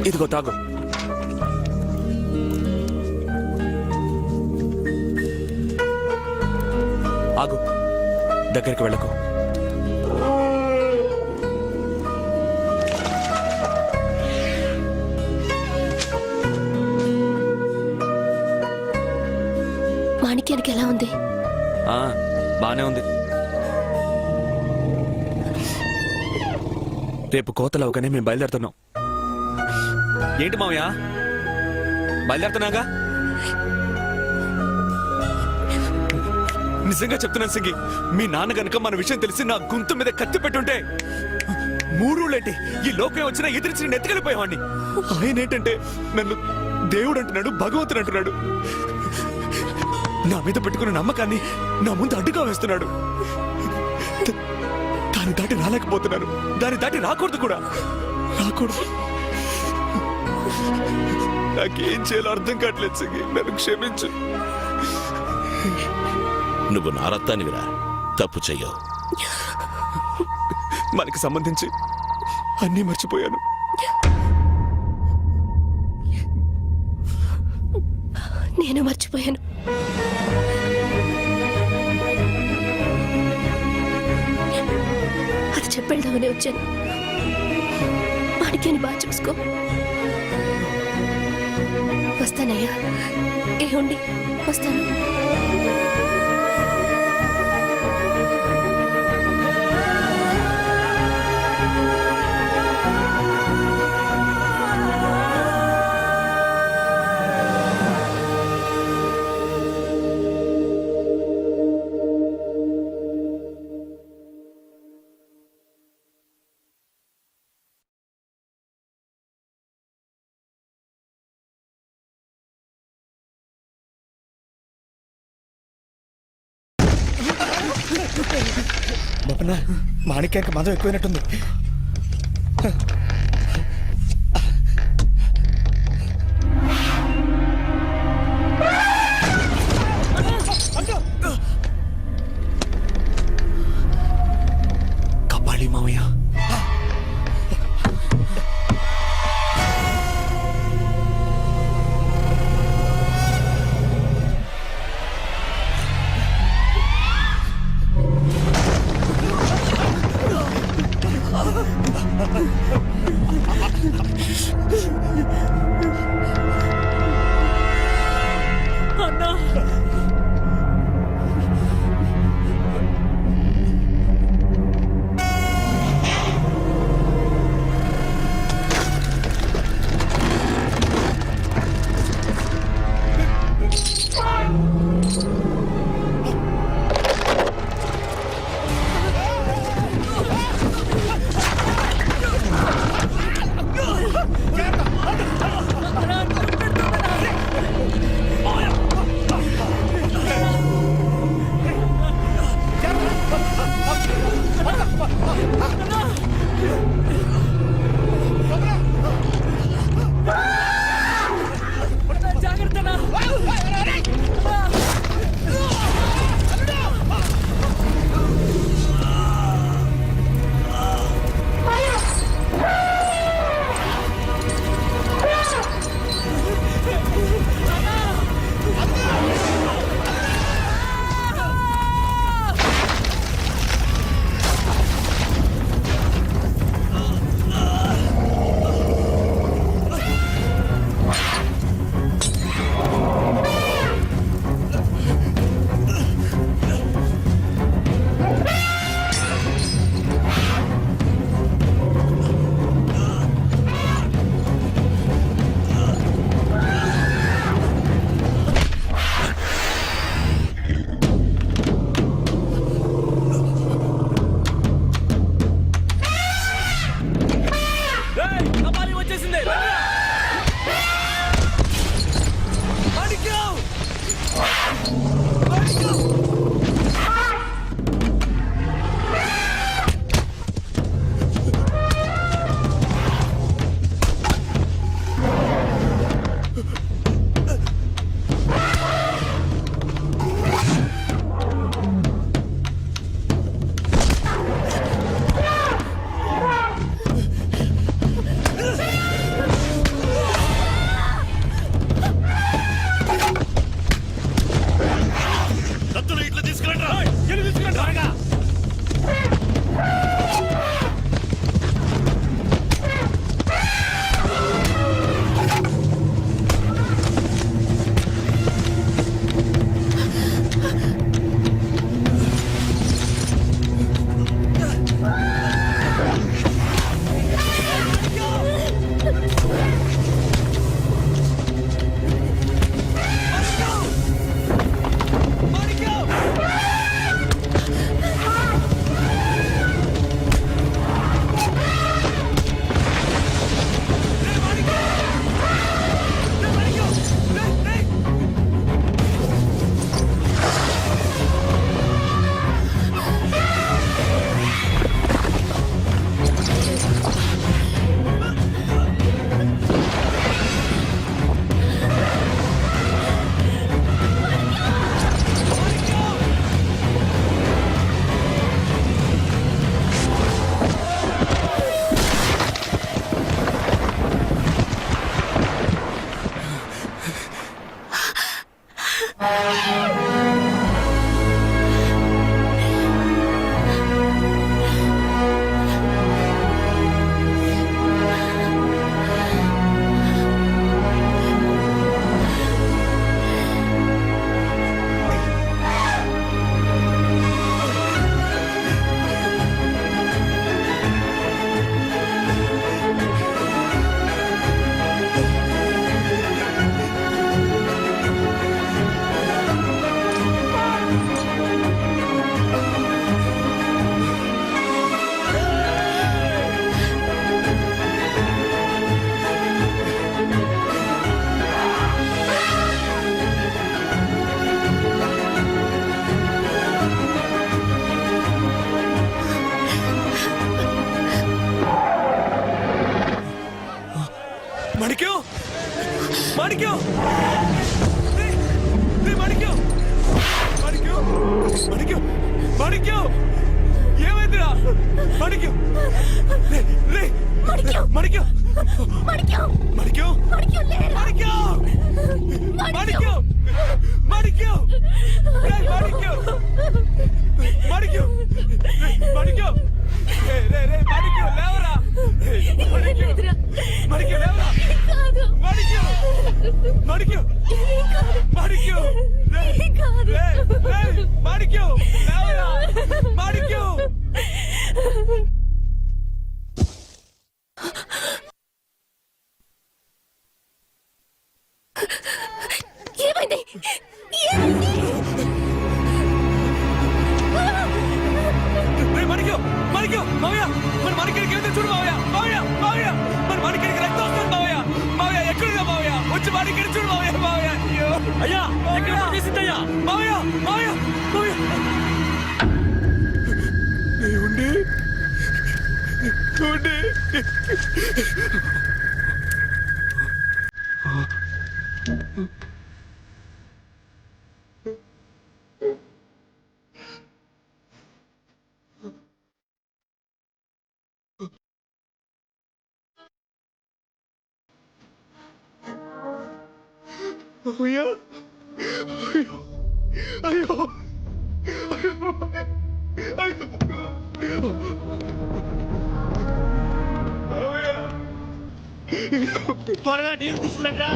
I: ఇదిగో తాగు. ఆగు, దగ్గరికి వెళ్ళకు.
M: మాణిక్యానికి ఎలా ఉంది?
I: బానే ఉంది. రేపు కోతలు అవగానే మేము బయలుదేరుతున్నాం. ఏంటి మావయ్య, బయలుదేరుతున్నాగా. నిజంగా చెప్తున్నాను సింగి, మీ నాన్న గనుక మన విషయం తెలిసి నా గొంతు మీద కత్తి పెట్టుంటే 3 ఊళ్ళేంటి ఈ లోకం వచ్చినా ఎదిరించి నేను ఎత్తుకెళ్ళిపోయేవాడిని. ఆయన ఏంటంటే నన్ను దేవుడు అంటున్నాడు, భగవంతుడు అంటున్నాడు. నా మీద పెట్టుకున్న నమ్మకాన్ని నా ముందు అడ్డుగా వేస్తున్నాడు. దాన్ని దాటి రాలేకపోతున్నాను, దాన్ని దాటి రాకూడదు కూడా, రాకూడదు. నాకేం చేయాలో అర్థం కావట్లేదు సింగి, నన్ను క్షమించు.
G: నువ్వు నా రక్తానివిరా, తప్పు చెయ్యవు.
I: మనకి సంబంధించి అన్నీ మర్చిపోయాను.
M: నేను మర్చిపోయాను. అది చెప్పేద్దామని వచ్చాను. మాణిక్యాన్ని బాగా చూసుకో. వస్తానయ్యా. ఏముండి వస్తాను.
K: బొప్పన్న, మాణిక్యానికి మదం ఎక్కువైనట్టుంది.
I: కప్పాలి మావయ్య. మణిక్యం మణిక్యం మణిక్యం మణిక్యం మణిక్యం మణిక్యం మణిక్యం మణిక్యం మణిక్యం మణిక్యం లేవరా మణిక్యం మణిక్యం లేవరా మణిక్యం మణిక్యం మణిక్యం మణిక్యం లేవరా మణిక్యం.
M: ఏమైంది?
I: మణిక్యం మణిక్యం మావయ్య మన మణికిడికి ఏదో చూడు మావయ్య మావయ్య మావయ్య మన మణికిడికి రక్తం వస్తుంది మావయ్య మావయ్య ఎక్కడున్నా మావయ్య వచ్చి మణికిడి చూడు మావయ్య మావయ్య అయ్యో
C: అయ్యా ఎక్కడ తీసిందయ్యా
I: మావయ్య మావయ్య మావయ్య ఉండి ఉండి అయ్యో అయ్యో త్వరగా నీళ్ళు తీసుకురా.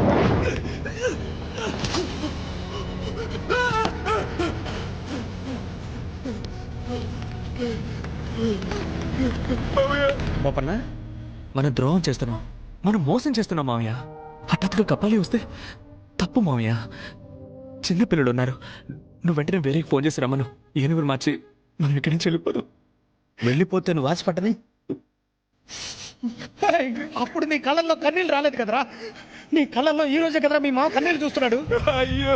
K: బోపన్న
I: మనం ద్రోహం చేస్తున్నాం మనం మోసం చేస్తున్నాం మావయ్య. హఠాత్తుగా కపాలి వస్తే తప్పు మావయ్య. చిన్నపిల్లలు ఉన్నారు. నువ్వు వెంటనే వేరే ఫోన్ చేసి రమ్మను. ఏనుగురు మార్చి మనం ఇక్కడి నుంచి వెళ్ళిపోదాం.
K: వెళ్ళిపోతే నువ్వు ఆశపడ్డది అప్పుడు నీ కళ్ళల్లో కన్నీళ్ళు రాలేదు కదరా. నీ కళ్ళల్లో ఈ రోజే కదరా మీ మామ కన్నీళ్ళు చూస్తున్నాడు.
I: అయ్యో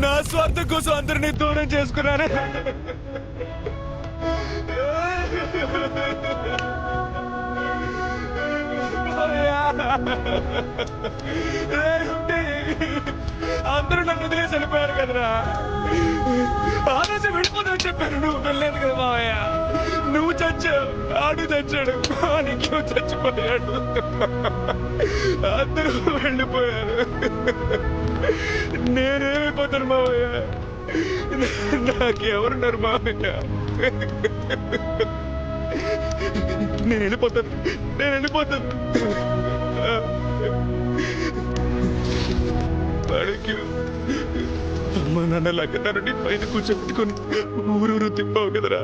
I: నా స్వార్థం కోసం అందరినీ దూరం చేసుకున్నాను. అందరూ నన్ను వదిలేసి వెళ్ళిపోయారు కదరా. ఆ రోజు వెళ్ళిపోతావు చెప్పాను. నువ్వు వెళ్ళలేదు కదా మావయ్య. నువ్వు చచ్చావు, ఆడు చచ్చాడు, నీకు చచ్చిపోయాడు. అందరూ వెళ్ళిపోయారు. నేనేమైపోతాను మావయ్య. నాకెవరున్నారు మావయ్య? నేను వెళ్ళిపోతాను. అమ్మ నాన్నలాగా నన్ను పైన కూర్చోబెట్టుకుని ఊరూరు తిప్పావు కదరా.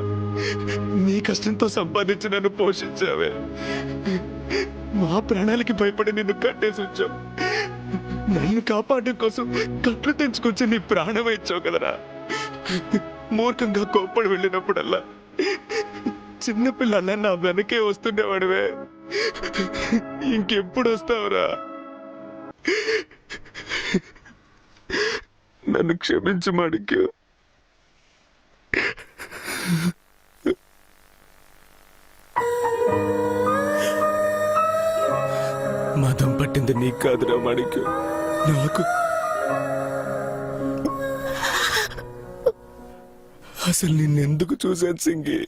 I: నీ కష్టంతో సంపాదించి నన్ను పోషించావే. మా ప్రాణాలకి భయపడి నిన్ను కట్టేసి వచ్చావు. నన్ను కాపాడడం కోసం కట్లు తెంచుకొచ్చి నీ ప్రాణం ఇచ్చావు కదరా. మూర్ఖంగా కోప్పడి వెళ్ళినప్పుడల్లా చిన్నపిల్లల నా వెనకే వస్తుండేవాడివే. ఇంకెప్పుడు వస్తావురా? నన్ను క్షమించు మాణిక్యం. మదం పట్టింది నీకు కాదురా మాణిక్యం, నాకు. అసలు నిన్నెందుకు చూశాను సింగి?